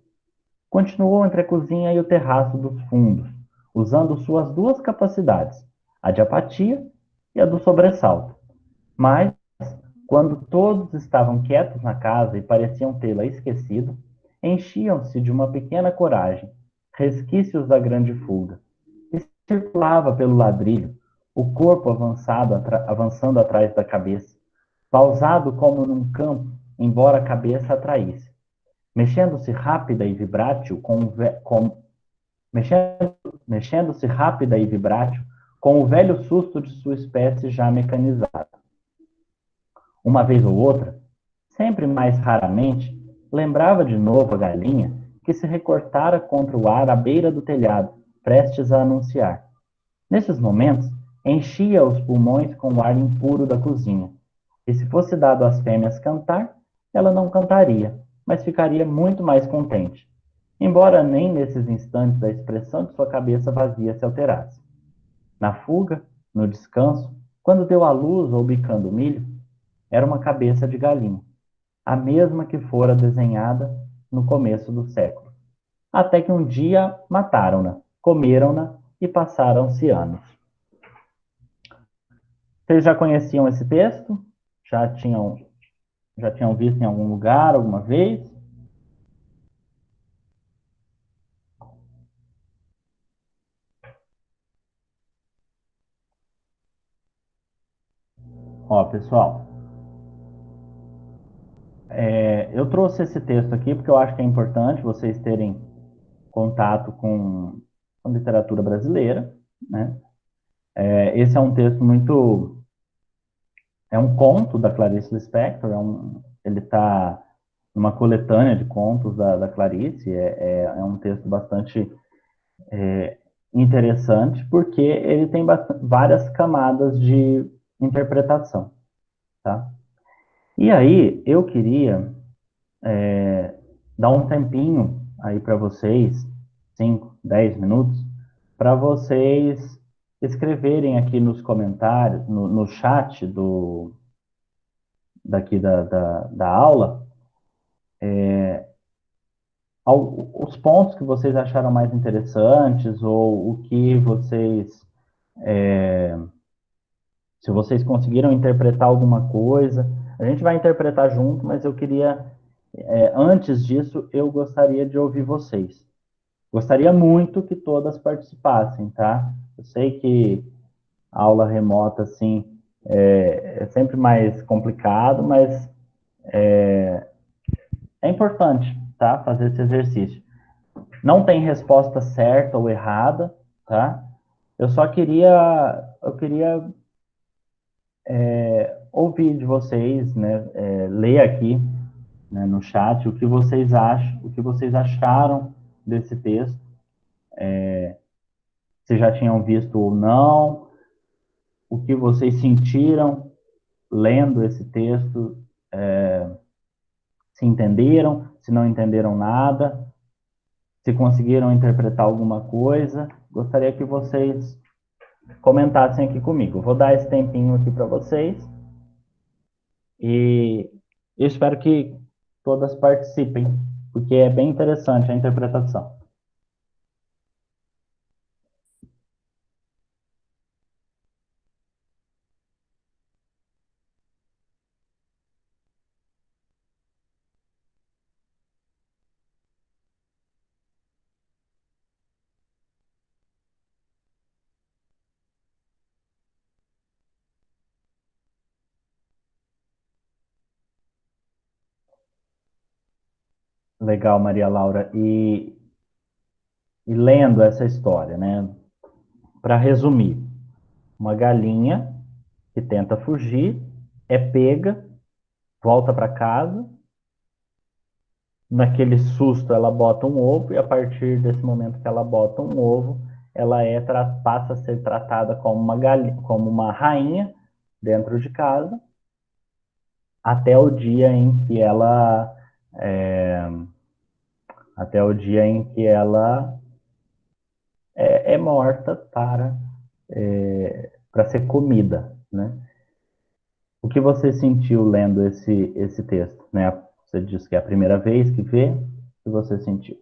Continuou entre a cozinha e o terraço dos fundos, usando suas duas capacidades, a de apatia e a do sobressalto. Mas, quando todos estavam quietos na casa e pareciam tê-la esquecido, enchiam-se de uma pequena coragem, resquícios da grande fuga, e circulava pelo ladrilho, o corpo avançando atrás da cabeça, pausado como num campo, embora a cabeça atraísse, mexendo-se rápida e vibrátil mexendo, mexendo-se rápida e vibrátil com o velho susto de sua espécie já mecanizada. Uma vez ou outra, sempre mais raramente, lembrava de novo a galinha que se recortara contra o ar à beira do telhado, prestes a anunciar. Nesses momentos, enchia os pulmões com o ar impuro da cozinha. E se fosse dado às fêmeas cantar, ela não cantaria, mas ficaria muito mais contente, embora nem nesses instantes a expressão de sua cabeça vazia se alterasse. Na fuga, no descanso, quando deu à luz ou bicando o milho, era uma cabeça de galinha, a mesma que fora desenhada no começo do século. Até que um dia mataram-na, comeram-na e passaram-se anos. Vocês já conheciam esse texto? Já tinham, já tinham visto em algum lugar, alguma vez? Ó, pessoal, eu trouxe esse texto aqui porque eu acho que é importante vocês terem contato com literatura brasileira, né? Esse é um texto muito... É um conto da Clarice Lispector, ele está numa coletânea de contos da Clarice, é um texto bastante interessante, porque ele tem várias camadas de interpretação, tá? E aí, eu queria dar um tempinho aí para vocês, 5, 10 minutos, para vocês escreverem aqui nos comentários, no chat daqui da aula, os pontos que vocês acharam mais interessantes ou o que vocês, se vocês conseguiram interpretar alguma coisa. A gente vai interpretar junto, mas eu queria, antes disso, eu gostaria de ouvir vocês. Gostaria muito que todas participassem, tá? Eu sei que a aula remota, assim, é sempre mais complicado, mas é importante, tá? Fazer esse exercício. Não tem resposta certa ou errada, tá? Eu queria ouvir de vocês, né? Ler aqui, né, no chat o que vocês acham, o que vocês acharam desse texto, se já tinham visto ou não, o que vocês sentiram lendo esse texto, se entenderam, se não entenderam nada, se conseguiram interpretar alguma coisa. Gostaria que vocês comentassem aqui comigo. Vou dar esse tempinho aqui para vocês e eu espero que todas participem, porque é bem interessante a interpretação. Legal, Maria Laura. E lendo essa história, né? Para resumir, uma galinha que tenta fugir, é pega, volta para casa, naquele susto ela bota um ovo, e a partir desse momento que ela bota um ovo, ela passa a ser tratada como uma galinha, como uma rainha dentro de casa, até o dia em que ela até o dia em que ela é morta para ser comida, né? O que você sentiu lendo esse texto, né? Você disse que é a primeira vez que vê, o que você sentiu?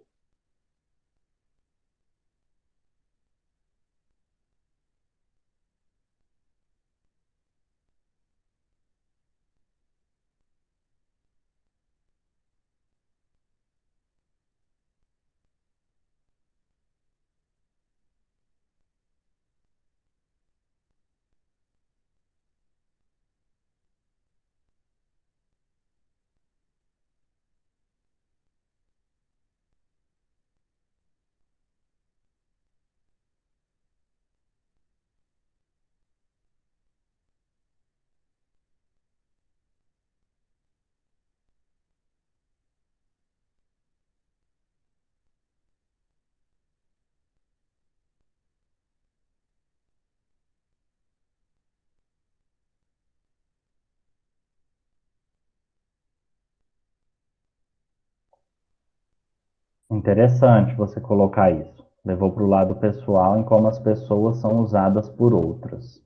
Interessante você colocar isso. Levou para o lado pessoal em como as pessoas são usadas por outras.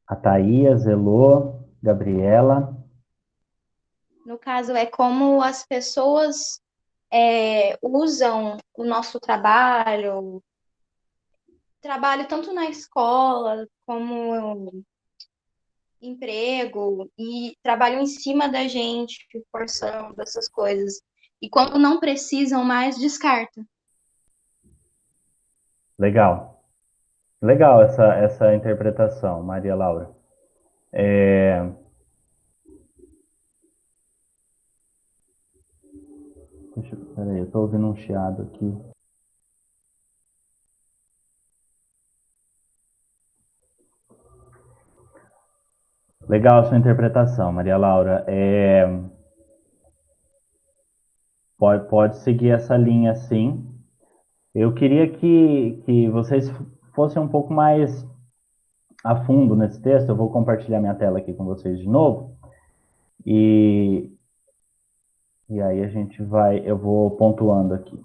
A Thaís, Elô, Gabriela. No caso, é como as pessoas usam o nosso trabalho tanto na escola como emprego, e trabalham em cima da gente, forçando essas coisas. E quando não precisam mais, descarta. Legal. Legal essa interpretação, Maria Laura. Peraí, eu estou ouvindo um chiado aqui. Legal a sua interpretação, Maria Laura. Pode seguir essa linha, sim. Eu queria que vocês fossem um pouco mais a fundo nesse texto. Eu vou compartilhar minha tela aqui com vocês de novo. E, e aí eu vou pontuando aqui.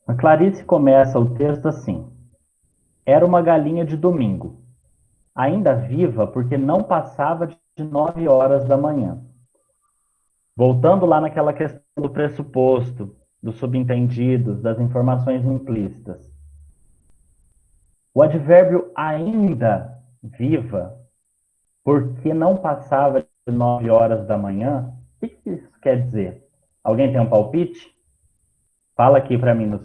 A Clarice começa o texto assim: era uma galinha de domingo, ainda viva porque não passava de 9 horas da manhã. Voltando lá naquela questão do pressuposto, dos subentendidos, das informações implícitas. O advérbio ainda viva, porque não passava de 9 horas da manhã, o que isso quer dizer? Alguém tem um palpite? Fala aqui para mim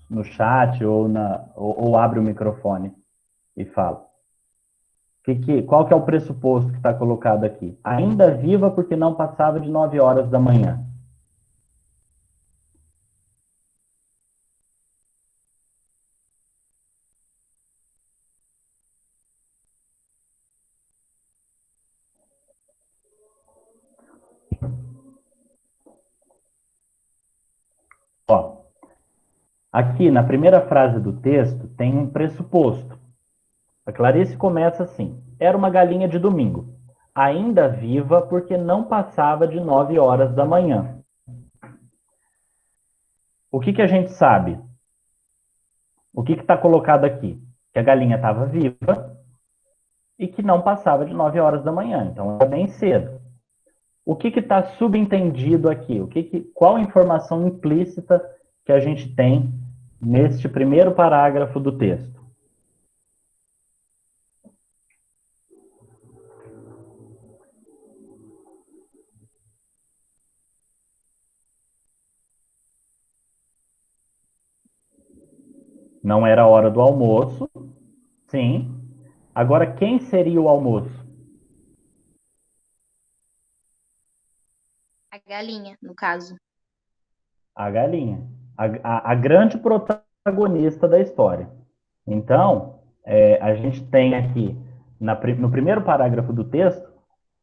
no chat ou abre o microfone e fala. Qual que é o pressuposto que está colocado aqui? Ainda viva porque não passava de 9 horas da manhã. Ó, aqui na primeira frase do texto tem um pressuposto. A Clarice começa assim: era uma galinha de domingo, ainda viva porque não passava de 9 horas da manhã. O que a gente sabe? O que está colocado aqui? Que a galinha estava viva e que não passava de 9 horas da manhã, então é bem cedo. O que está subentendido aqui? Qual a informação implícita que a gente tem neste primeiro parágrafo do texto? Não era a hora do almoço, sim. Agora, quem seria o almoço? A galinha, no caso. A galinha. A grande protagonista da história. Então, a gente tem aqui, no primeiro parágrafo do texto,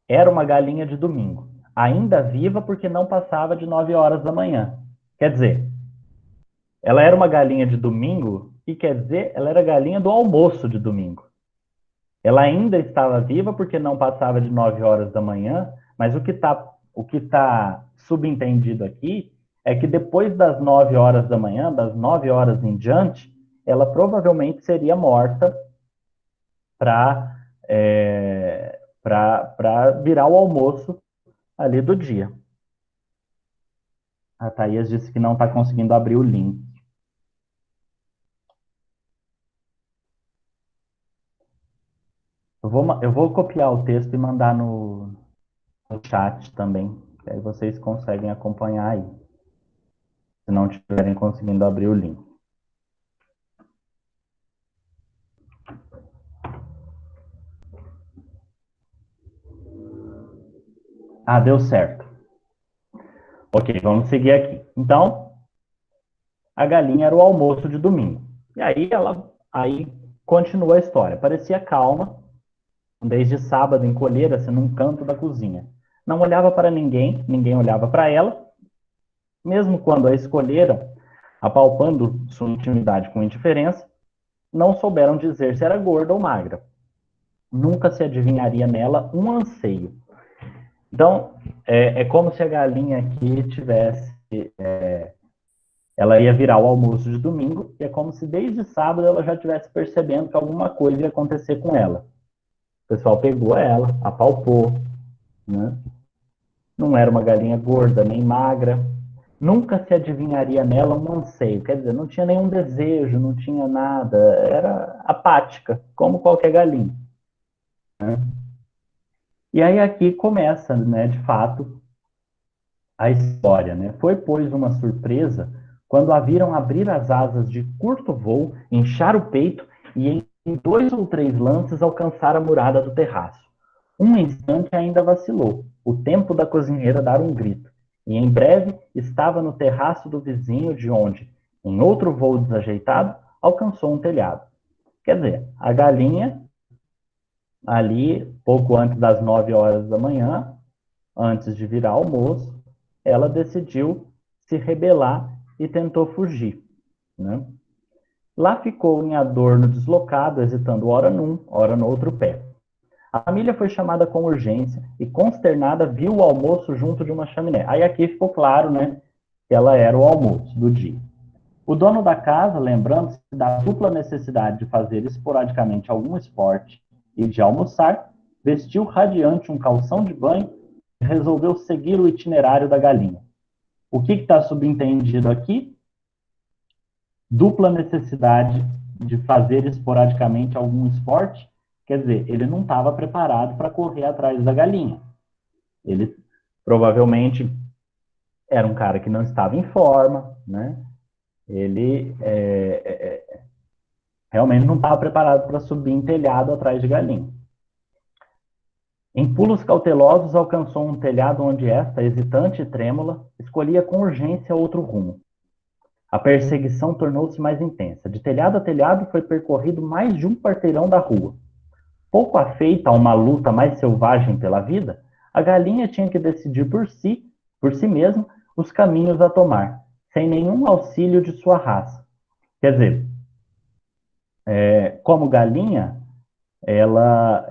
era uma galinha de domingo, ainda viva porque não passava de 9 horas da manhã. Quer dizer, ela era uma galinha de domingo, e quer dizer, ela era galinha do almoço de domingo. Ela ainda estava viva porque não passava de 9 horas da manhã, mas o que tá subentendido aqui é que depois das 9 horas da manhã, das 9 horas em diante, ela provavelmente seria morta para virar o almoço ali do dia. A Thaís disse que não está conseguindo abrir o link. Eu vou copiar o texto e mandar no chat também, que aí vocês conseguem acompanhar aí, se não estiverem conseguindo abrir o link. Ah, deu certo. Ok, vamos seguir aqui. Então, a galinha era o almoço de domingo. E aí continua a história. Parecia calma, desde sábado encolhera-se num canto da cozinha. Não olhava para ninguém, ninguém olhava para ela. Mesmo quando a escolheram, apalpando sua intimidade com indiferença, não souberam dizer se era gorda ou magra. Nunca se adivinharia nela um anseio. Então, é como se a galinha aqui tivesse... ela ia virar o almoço de domingo, e é como se desde sábado ela já estivesse percebendo que alguma coisa ia acontecer com ela. O pessoal pegou ela, apalpou, né? Não era uma galinha gorda nem magra. Nunca se adivinharia nela um anseio. Quer dizer, não tinha nenhum desejo, não tinha nada. Era apática, como qualquer galinha. Né? E aí aqui começa, né, de fato, a história. Né? Foi, pois, uma surpresa quando a viram abrir as asas de curto voo, inchar o peito e em 2 ou 3 lances alcançar a murada do terraço. Um instante ainda vacilou, o tempo da cozinheira dar um grito, e em breve estava no terraço do vizinho, de onde, em outro voo desajeitado, alcançou um telhado. Quer dizer, a galinha, ali, pouco antes das 9 horas da manhã, antes de virar almoço, ela decidiu se rebelar e tentou fugir. Né? Lá ficou em adorno deslocado, hesitando ora num, ora no outro pé. A família foi chamada com urgência e, consternada, viu o almoço junto de uma chaminé. Aí aqui ficou claro, né, que ela era o almoço do dia. O dono da casa, lembrando-se da dupla necessidade de fazer esporadicamente algum esporte e de almoçar, vestiu radiante um calção de banho e resolveu seguir o itinerário da galinha. O que está subentendido aqui? Dupla necessidade de fazer esporadicamente algum esporte. Quer dizer, ele não estava preparado para correr atrás da galinha. Ele provavelmente era um cara que não estava em forma, né? Ele realmente não estava preparado para subir em telhado atrás de galinha. Em pulos cautelosos, alcançou um telhado onde esta, hesitante e trêmula, escolhia com urgência outro rumo. A perseguição tornou-se mais intensa. De telhado a telhado foi percorrido mais de um quarteirão da rua. Pouco afeita a uma luta mais selvagem pela vida, a galinha tinha que decidir por si mesma, os caminhos a tomar, sem nenhum auxílio de sua raça. Quer dizer, como galinha, ela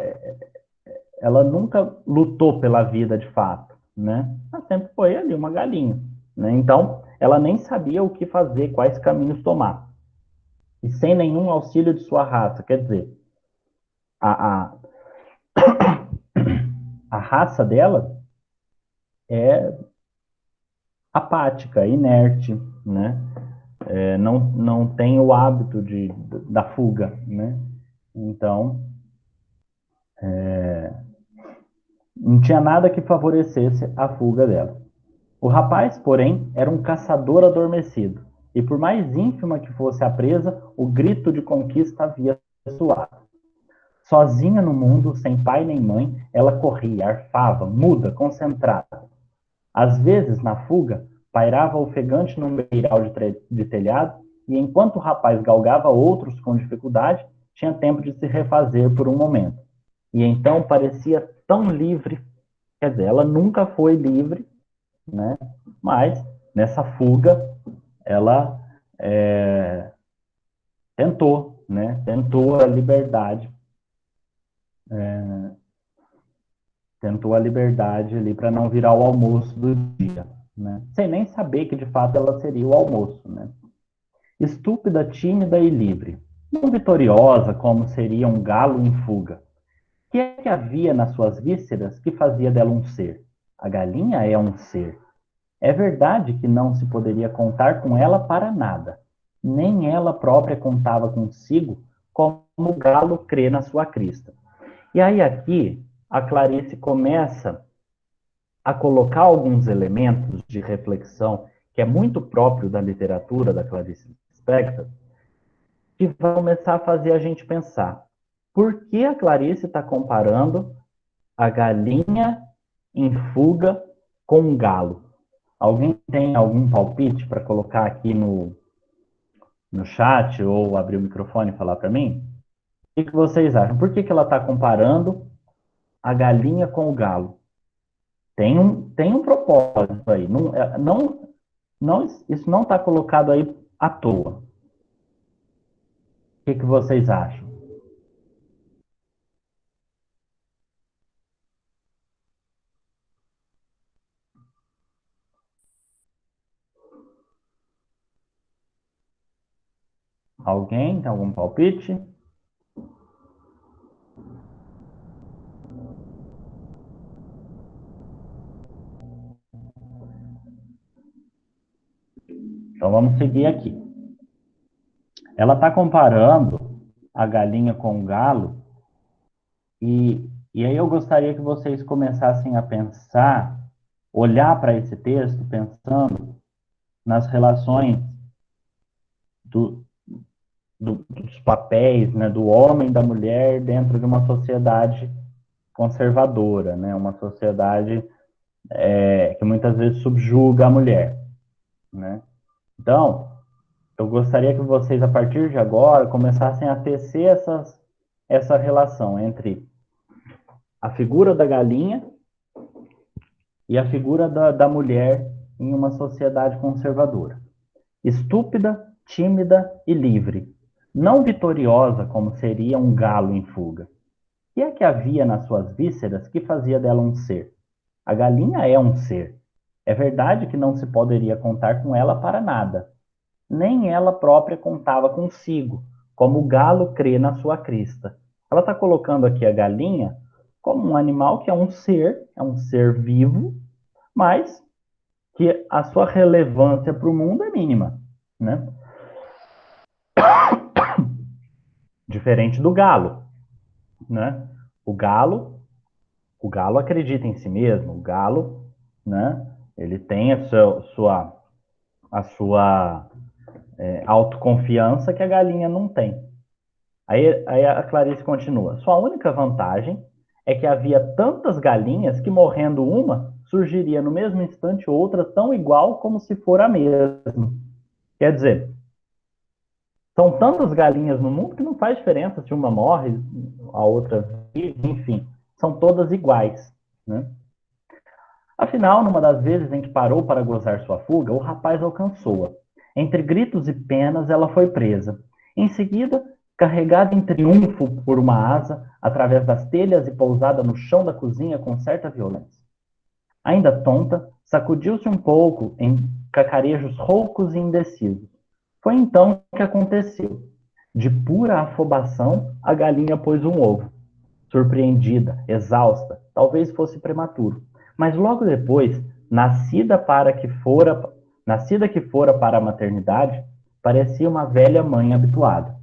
nunca lutou pela vida de fato, né? Ela sempre foi ali uma galinha, né? Então, ela nem sabia o que fazer, quais caminhos tomar. E sem nenhum auxílio de sua raça, quer dizer, a raça dela é apática, inerte, né? Não tem o hábito da fuga, né? Então, não tinha nada que favorecesse a fuga dela. O rapaz, porém, era um caçador adormecido, e por mais ínfima que fosse a presa, o grito de conquista havia soado. Sozinha no mundo, sem pai nem mãe, ela corria, arfava, muda, concentrada. Às vezes, na fuga, pairava ofegante no beiral de telhado, e enquanto o rapaz galgava outros com dificuldade, tinha tempo de se refazer por um momento. E então parecia tão livre, quer dizer, ela nunca foi livre, né? Mas nessa fuga, ela tentou, né? Tentou a liberdade. Tentou a liberdade ali para não virar o almoço do dia, né? Sem nem saber que de fato ela seria o almoço, né? Estúpida, tímida e livre, não vitoriosa como seria um galo em fuga. O que é que havia nas suas vísceras que fazia dela um ser? A galinha é um ser. É verdade que não se poderia contar com ela para nada. Nem ela própria contava consigo como o galo crê na sua crista. E aí aqui a Clarice começa a colocar alguns elementos de reflexão que é muito próprio da literatura da Clarice Lispector, que vai começar a fazer a gente pensar por que a Clarice está comparando a galinha em fuga com um galo. Alguém tem algum palpite para colocar aqui no chat ou abrir o microfone e falar para mim? O que vocês acham? Por que ela está comparando a galinha com o galo? Tem um propósito aí. Isso não está colocado aí à toa. O que vocês acham? Alguém tem algum palpite? Então vamos seguir aqui. Ela está comparando a galinha com o galo e aí eu gostaria que vocês começassem a pensar, olhar para esse texto pensando nas relações dos papéis, né, do homem e da mulher dentro de uma sociedade conservadora, né, uma sociedade que muitas vezes subjuga a mulher, né? Então, eu gostaria que vocês, a partir de agora, começassem a tecer essa relação entre a figura da galinha e a figura da mulher em uma sociedade conservadora. Estúpida, tímida e livre, não vitoriosa como seria um galo em fuga. O que é que havia nas suas vísceras que fazia dela um ser? A galinha é um ser. É verdade que não se poderia contar com ela para nada. Nem ela própria contava consigo, como o galo crê na sua crista. Ela está colocando aqui a galinha como um animal que é um ser vivo, mas que a sua relevância para o mundo é mínima, né? Diferente do galo, né? O galo, o galo acredita em si mesmo, o galo, né? Ele tem a sua autoconfiança que a galinha não tem. Aí a Clarice continua. Sua única vantagem é que havia tantas galinhas que, morrendo uma, surgiria no mesmo instante outra tão igual como se for a mesma. Quer dizer, são tantas galinhas no mundo que não faz diferença se uma morre, a outra vive, enfim, são todas iguais, né? Afinal, numa das vezes em que parou para gozar sua fuga, o rapaz alcançou-a. Entre gritos e penas, ela foi presa. Em seguida, carregada em triunfo por uma asa, através das telhas e pousada no chão da cozinha com certa violência. Ainda tonta, sacudiu-se um pouco em cacarejos roucos e indecisos. Foi então que aconteceu. De pura afobação, a galinha pôs um ovo. Surpreendida, exausta, talvez fosse prematuro. Mas logo depois, nascida que fora para a maternidade, parecia uma velha mãe habituada.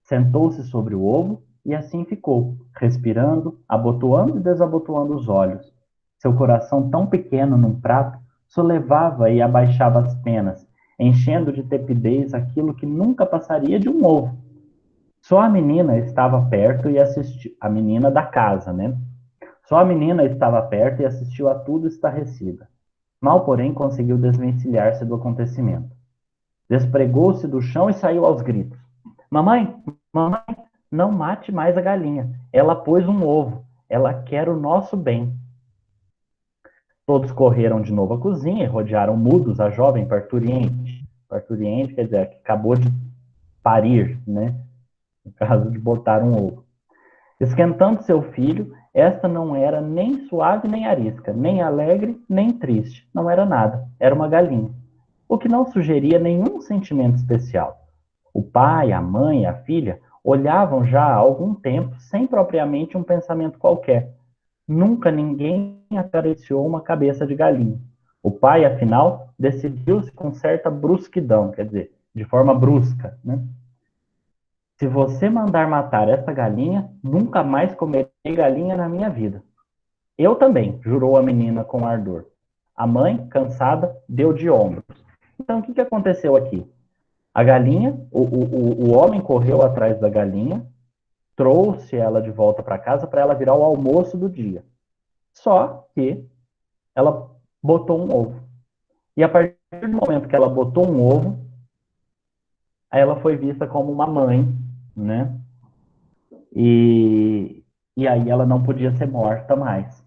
Sentou-se sobre o ovo e assim ficou, respirando, abotoando e desabotoando os olhos. Seu coração tão pequeno num prato solevava e abaixava as penas, enchendo de tepidez aquilo que nunca passaria de um ovo. Só a menina estava perto e assistiu, a menina da casa, né? Só a menina estava perto e assistiu a tudo estarrecida. Mal, porém, conseguiu desvencilhar-se do acontecimento. Despregou-se do chão e saiu aos gritos. Mamãe, mamãe, não mate mais a galinha. Ela pôs um ovo. Ela quer o nosso bem. Todos correram de novo à cozinha e rodearam mudos a jovem parturiente. parturiente quer dizer que acabou de parir, né? No caso de botar um ovo. Esquentando seu filho, esta não era nem suave nem arisca, nem alegre nem triste, não era nada, era uma galinha, o que não sugeria nenhum sentimento especial. O pai, a mãe e a filha olhavam já há algum tempo sem propriamente um pensamento qualquer. Nunca ninguém acariciou uma cabeça de galinha. O pai, afinal, decidiu-se com certa brusquidão, quer dizer, de forma brusca, né? Se você mandar matar essa galinha, nunca mais comerei galinha na minha vida. Eu também, jurou a menina com ardor. A mãe, cansada, deu de ombros. Então, o que aconteceu aqui? A galinha, o homem correu atrás da galinha, trouxe ela de volta para casa para ela virar o almoço do dia. Só que ela botou um ovo. E a partir do momento que ela botou um ovo, ela foi vista como uma mãe, né? E aí ela não podia ser morta mais,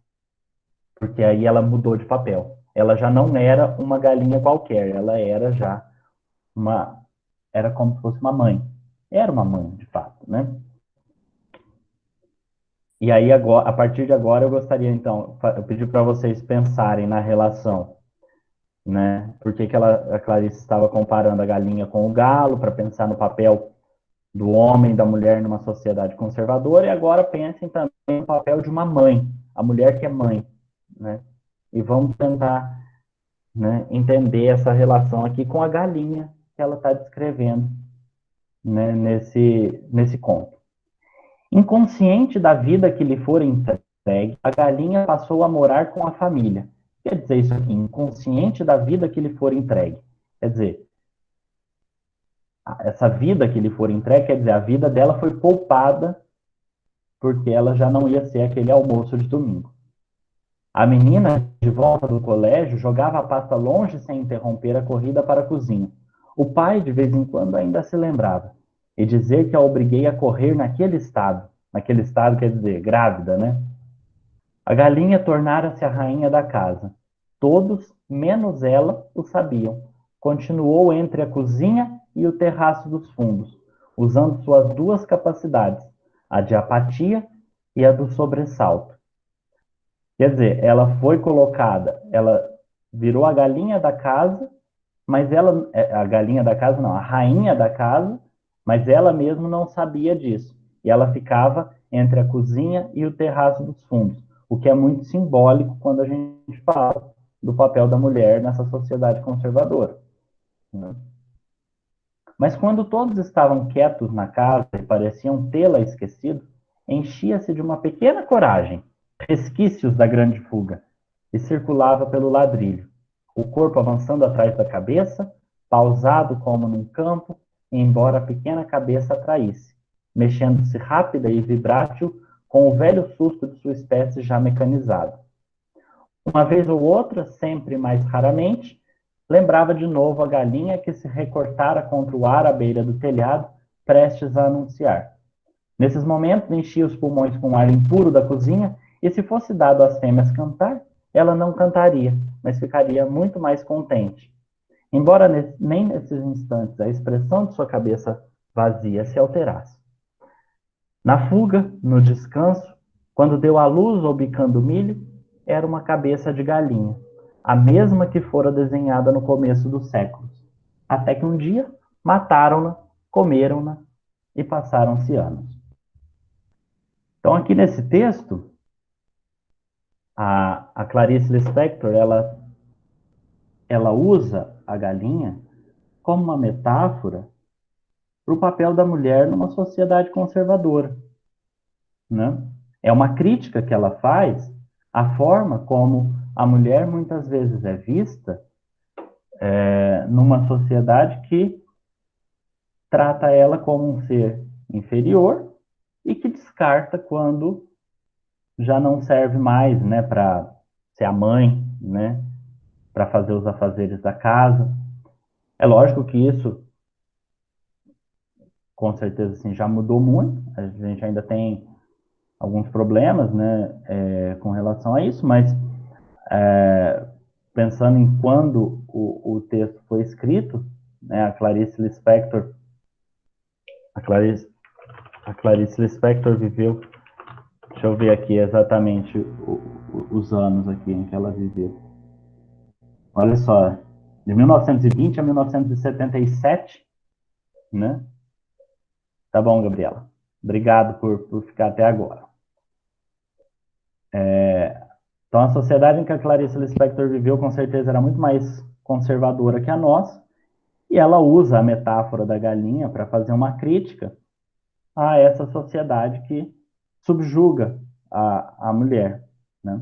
porque aí ela mudou de papel. Ela já não era uma galinha qualquer, ela era já era como se fosse uma mãe. Era uma mãe, de fato, né? E aí, agora, a partir de agora, eu gostaria, então, eu pedir para vocês pensarem na relação, né? Por que a Clarice estava comparando a galinha com o galo, para pensar no papel do homem e da mulher numa sociedade conservadora, e agora pensem também no papel de uma mãe, a mulher que é mãe, né? E vamos tentar, né, entender essa relação aqui com a galinha que ela está descrevendo, né, nesse conto. Inconsciente da vida que lhe fora entregue, a galinha passou a morar com a família. Quer dizer isso aqui, inconsciente da vida que lhe for entregue. Quer dizer, essa vida que lhe for entregue, quer dizer, a vida dela foi poupada porque ela já não ia ser aquele almoço de domingo. A menina, de volta do colégio, jogava a pasta longe sem interromper a corrida para a cozinha. O pai, de vez em quando, ainda se lembrava. E dizer que a obriguei a correr naquele estado quer dizer, grávida, né? A galinha tornara-se a rainha da casa. Todos, menos ela, o sabiam. Continuou entre a cozinha e o terraço dos fundos, usando suas duas capacidades, a de apatia e a do sobressalto. Quer dizer, ela foi colocada, ela virou a galinha da casa, mas ela, a galinha da casa não, a rainha da casa, mas ela mesma não sabia disso. E ela ficava entre a cozinha e o terraço dos fundos, o que é muito simbólico quando a gente fala do papel da mulher nessa sociedade conservadora, né? Mas quando todos estavam quietos na casa e pareciam tê-la esquecido, enchia-se de uma pequena coragem, resquícios da grande fuga, e circulava pelo ladrilho, o corpo avançando atrás da cabeça, pausado como num campo, embora a pequena cabeça atraísse, mexendo-se rápida e vibrátil com o velho susto de sua espécie já mecanizada. Uma vez ou outra, sempre mais raramente, lembrava de novo a galinha que se recortara contra o ar à beira do telhado, prestes a anunciar. Nesses momentos, enchia os pulmões com o ar impuro da cozinha, e se fosse dado às fêmeas cantar, ela não cantaria, mas ficaria muito mais contente. Embora nem nesses instantes a expressão de sua cabeça vazia se alterasse. Na fuga, no descanso, quando deu à luz ou bicando milho, era uma cabeça de galinha, a mesma que fora desenhada no começo dos séculos. Até que um dia mataram-na, comeram-na e passaram-se anos. Então, aqui nesse texto, a Clarice Lispector, ela usa a galinha como uma metáfora para o papel da mulher numa sociedade conservadora, né? É uma crítica que ela faz à forma como a mulher muitas vezes é vista numa sociedade que trata ela como um ser inferior e que descarta quando já não serve mais, né, para ser a mãe, né, para fazer os afazeres da casa. É lógico que isso, com certeza, assim, já mudou muito. A gente ainda tem alguns problemas, né, com relação a isso, mas pensando em quando o texto foi escrito, né, a Clarice Lispector, a Clarice Lispector viveu, deixa eu ver aqui exatamente os anos aqui em que ela viveu. Olha só, de 1920 a 1977, né? Tá bom, Gabriela. Obrigado por ficar até agora. Então, a sociedade em que a Clarice Lispector viveu, com certeza, era muito mais conservadora que a nossa, e ela usa a metáfora da galinha para fazer uma crítica a essa sociedade que subjuga a mulher, né?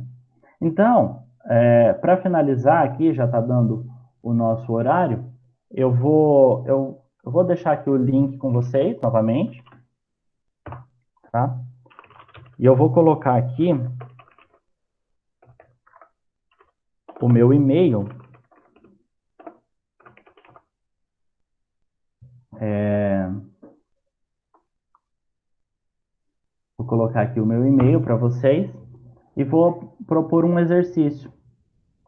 Então, para finalizar aqui, já está dando o nosso horário, eu vou deixar aqui o link com vocês, novamente, tá? E eu vou colocar aqui o meu e-mail. Vou colocar aqui o meu e-mail para vocês e vou propor um exercício.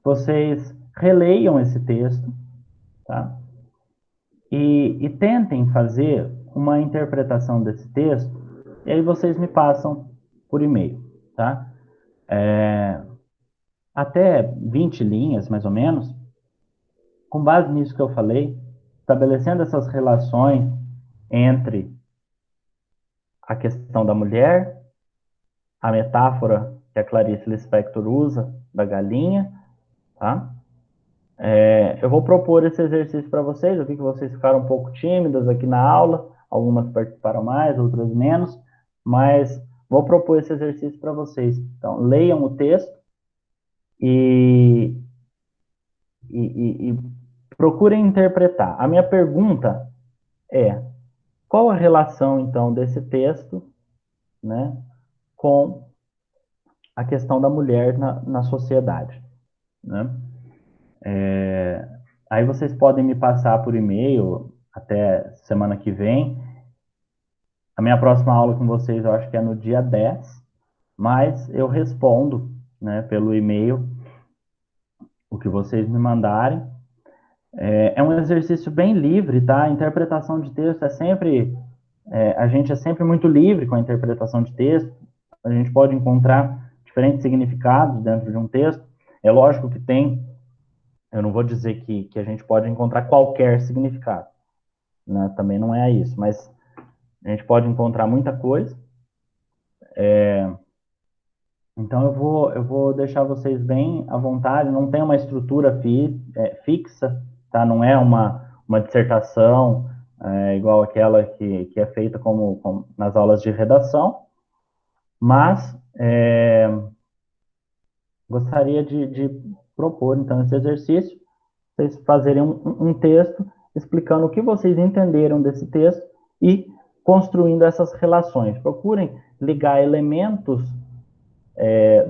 Vocês releiam esse texto, tá? E tentem fazer uma interpretação desse texto, e aí vocês me passam por e-mail, tá? Até 20 linhas, mais ou menos, com base nisso que eu falei, estabelecendo essas relações entre a questão da mulher, a metáfora que a Clarice Lispector usa da galinha, tá? Eu vou propor esse exercício para vocês. Eu vi que vocês ficaram um pouco tímidas aqui na aula, algumas participaram mais, outras menos, mas vou propor esse exercício para vocês. Então, leiam o texto e procurem interpretar. A minha pergunta é: qual a relação, então, desse texto, né, com a questão da mulher na sociedade, né? Aí vocês podem me passar por e-mail até semana que vem. A minha próxima aula com vocês eu acho que é no dia 10, mas eu respondo, né, pelo e-mail o que vocês me mandarem. É um exercício bem livre, tá? A interpretação de texto a gente é sempre muito livre com a interpretação de texto. A gente pode encontrar diferentes significados dentro de um texto. É lógico que eu não vou dizer que a gente pode encontrar qualquer significado, né? Também não é isso, mas a gente pode encontrar muita coisa. Então eu vou deixar vocês bem à vontade. Não tem uma estrutura fixa, tá? Não é uma dissertação igual aquela que é feita como nas aulas de redação, mas gostaria de propor então esse exercício, vocês fazerem um texto explicando o que vocês entenderam desse texto e construindo essas relações. Procurem ligar elementos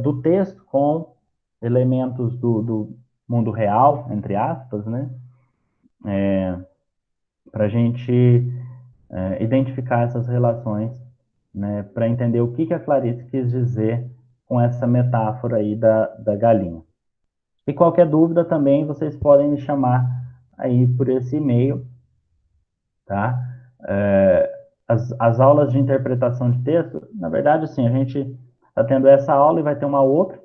do texto com elementos do mundo real, entre aspas, né? Para a gente identificar essas relações, né? Para entender o que a Clarice quis dizer com essa metáfora aí da galinha. E qualquer dúvida também, vocês podem me chamar aí por esse e-mail, tá? As aulas de interpretação de texto, na verdade, assim, a gente está tendo essa aula e vai ter uma outra,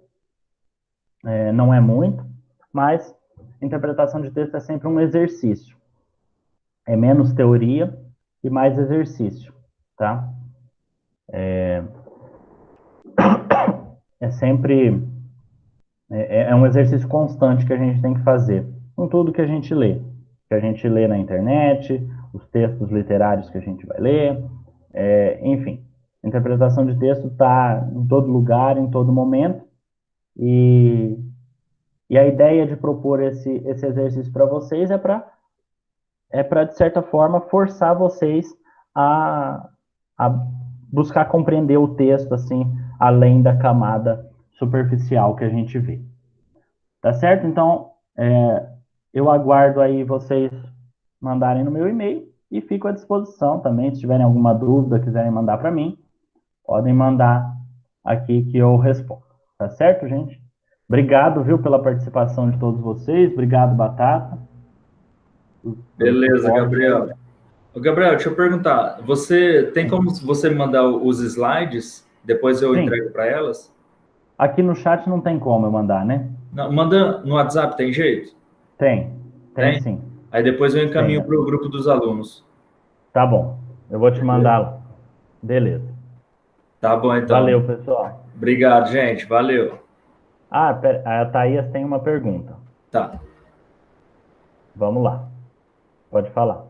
não é muito, mas interpretação de texto é sempre um exercício. É menos teoria e mais exercício, tá? É sempre um exercício constante que a gente tem que fazer com tudo que a gente lê. Que a gente lê na internet, os textos literários que a gente vai ler, enfim. A interpretação de texto está em todo lugar, em todo momento, e a ideia de propor esse exercício para vocês é para, de certa forma, forçar vocês a buscar compreender o texto, assim, além da camada superficial que a gente vê. Tá certo? Então, eu aguardo aí vocês mandarem no meu e-mail e fico à disposição também. Se tiverem alguma dúvida, quiserem mandar para mim, podem mandar aqui que eu respondo. Tá certo, gente? Obrigado, viu, pela participação de todos vocês. Obrigado, Batata. pelo Beleza, suporte aí. Gabriel. Ô, Gabriel, deixa eu perguntar. Você tem como você me mandar os slides? Depois eu Sim, entrego para elas? aqui no chat não tem como eu mandar, né? Não, manda no WhatsApp, tem jeito? Tem Tem? sim. Aí depois eu Tem. encaminho para o grupo dos alunos. Tá bom. Eu vou te mandar lá. Beleza. Tá bom, então. Valeu, pessoal. Obrigado, gente. Valeu. Ah, a Thaís tem uma pergunta. Tá. Vamos lá. Pode falar.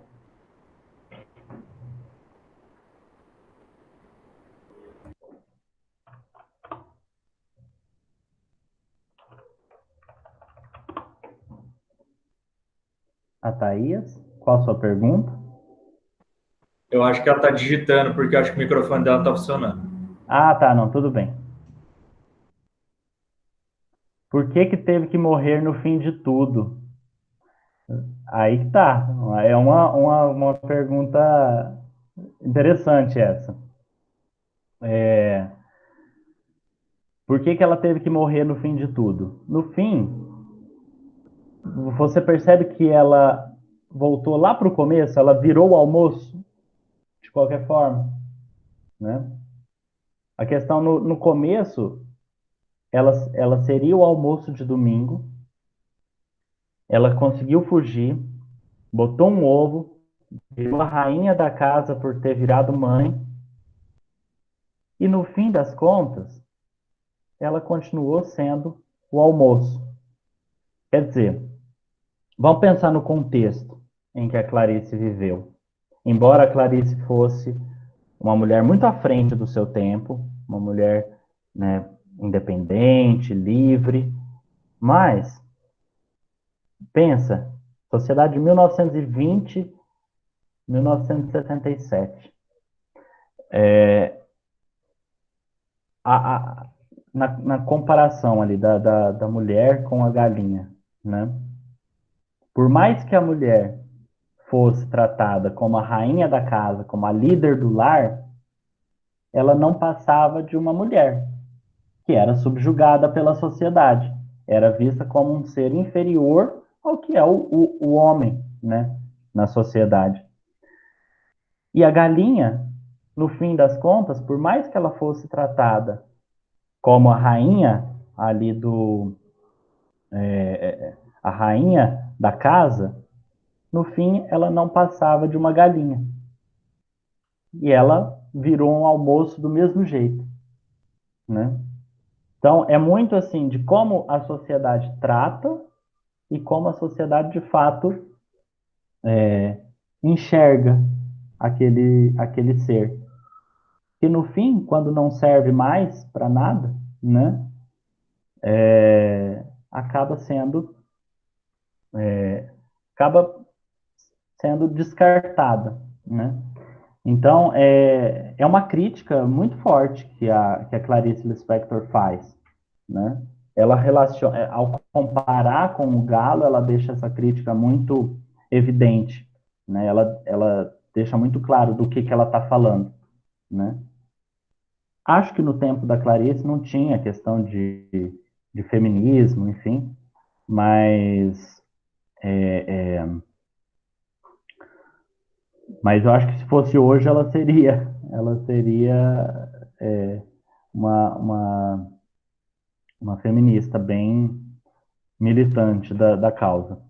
A Thaís, qual a sua pergunta? Eu acho que ela está digitando, porque eu acho que o microfone dela está funcionando. Ah, tá, não, tudo bem. Por que que teve que morrer no fim de tudo? Aí que tá. É uma pergunta interessante essa. Por que que ela teve que morrer no fim de tudo? No fim, você percebe que ela voltou lá para o começo, ela virou o almoço, de qualquer forma, né? A questão no começo, ela seria o almoço de domingo, ela conseguiu fugir, botou um ovo, virou a rainha da casa por ter virado mãe, e no fim das contas, ela continuou sendo o almoço. Quer dizer, vamos pensar no contexto em que a Clarice viveu. Embora a Clarice fosse uma mulher muito à frente do seu tempo, uma mulher, né, independente, livre, mas pensa, sociedade de 1920, 1967. A, a, na comparação ali da mulher com a galinha, né? Por mais que a mulher fosse tratada como a rainha da casa, como a líder do lar, ela não passava de uma mulher, que era subjugada pela sociedade. Era vista como um ser inferior ao que é o homem, né, na sociedade. E a galinha, no fim das contas, por mais que ela fosse tratada como a rainha ali a rainha da casa, no fim ela não passava de uma galinha. E ela virou um almoço do mesmo jeito, né? Então é muito assim de como a sociedade trata e como a sociedade de fato enxerga aquele ser. Que no fim, quando não serve mais para nada, né, acaba sendo acaba sendo descartada, né? Então, é uma crítica muito forte que a Clarice Lispector faz, né? Ela relaciona, ao comparar com o Galo, ela deixa essa crítica muito evidente, né? Ela deixa muito claro do que ela está falando, né? Acho que no tempo da Clarice não tinha questão de feminismo, enfim, mas mas eu acho que se fosse hoje ela seria uma uma feminista bem militante da causa.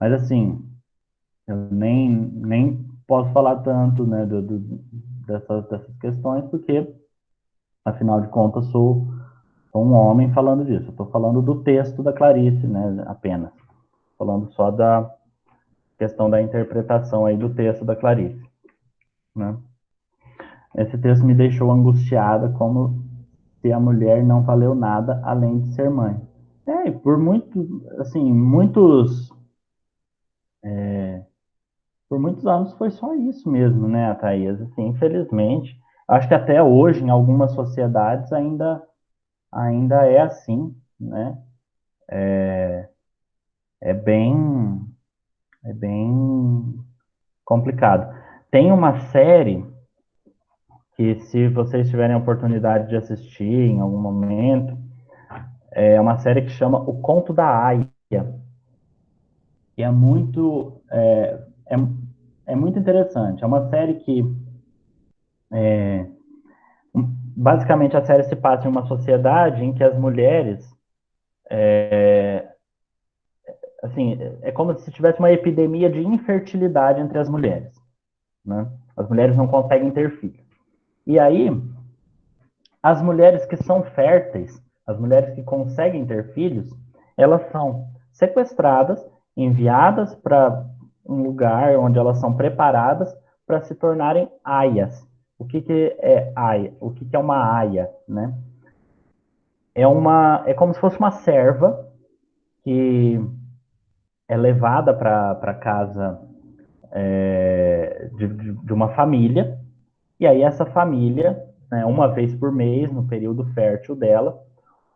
Mas assim, eu nem posso falar tanto, né, dessas questões, porque afinal de contas sou um homem falando disso. Estou falando do texto da Clarice, né, apenas. Falando só da questão da interpretação aí do texto da Clarice, né? Esse texto me deixou angustiada, como se a mulher não valeu nada além de ser mãe. E por muito, assim, por muitos anos foi só isso mesmo, né, Thaís? Assim, infelizmente, acho que até hoje, em algumas sociedades, ainda é assim, né? É bem, é bem complicado. Tem uma série que, se vocês tiverem a oportunidade de assistir em algum momento, é uma série que chama O Conto da Aia. E é muito, é muito interessante. É uma série que, basicamente, a série se passa em uma sociedade em que as mulheres, assim, é como se tivesse uma epidemia de infertilidade entre as mulheres, né? As mulheres não conseguem ter filhos. E aí, as mulheres que são férteis, as mulheres que conseguem ter filhos, elas são sequestradas, enviadas para um lugar onde elas são preparadas para se tornarem aias. O que, que é aia? O que, que é uma aia, né? É como se fosse uma serva que é levada para casa de uma família, e aí essa família, né, uma vez por mês, no período fértil dela,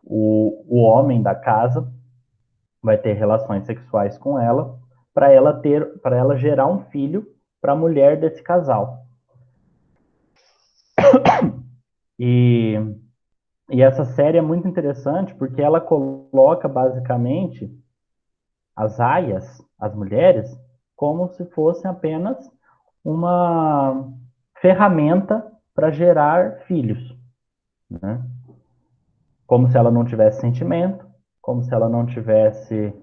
o homem da casa vai ter relações sexuais com ela para ela gerar um filho para a mulher desse casal. E, e essa série é muito interessante porque ela coloca basicamente as aias, as mulheres, como se fossem apenas uma ferramenta para gerar filhos, né? Como se ela não tivesse sentimento, como se ela não tivesse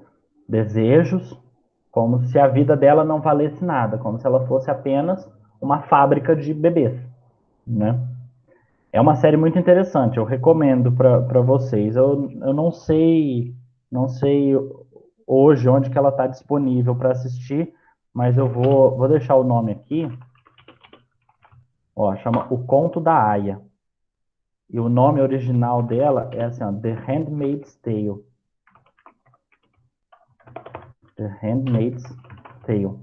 desejos, como se a vida dela não valesse nada, como se ela fosse apenas uma fábrica de bebês, né? É uma série muito interessante, eu recomendo para vocês. Eu não sei hoje onde que ela está disponível para assistir, mas eu vou deixar o nome aqui. Ó, chama O Conto da Aya. E o nome original dela é assim, ó, The Handmaid's Tale. The Handmaid's Tale.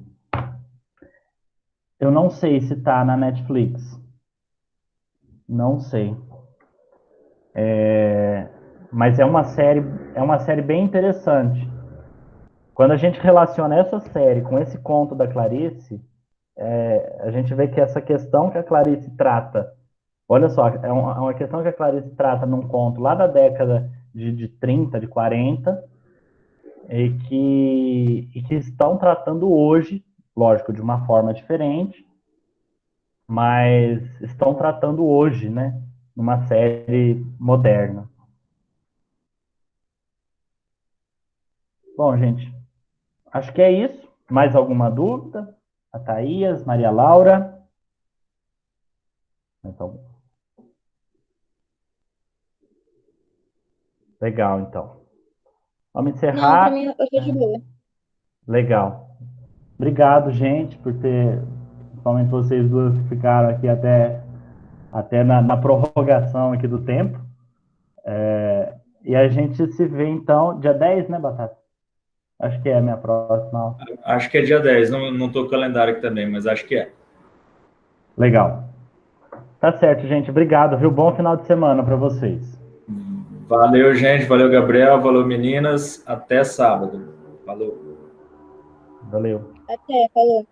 Eu não sei se tá na Netflix. Não sei. Mas é uma série bem interessante. Quando a gente relaciona essa série com esse conto da Clarice, a gente vê que essa questão que a Clarice trata, olha só, é uma questão que a Clarice trata num conto lá da década de 30, de 40, e que estão tratando hoje, lógico, de uma forma diferente, mas estão tratando hoje, né, numa série moderna. Bom, gente, acho que é isso. Mais alguma dúvida? A Thaís, Maria Laura? Então, legal, então. Vamos Não, pra encerrar. mim eu tô de boa. Legal. Obrigado, gente, por ter, principalmente vocês duas que ficaram aqui até na prorrogação aqui do tempo. E a gente se vê, então, dia 10, né, Batata? Acho que é a minha próxima. Acho que é dia 10, não estou com o calendário aqui também, mas acho que é. Legal. Tá certo, gente. Obrigado, viu? Bom final de semana para vocês. Valeu, gente. Valeu, Gabriel. Valeu, meninas. Até sábado. Falou. Valeu. Até, falou.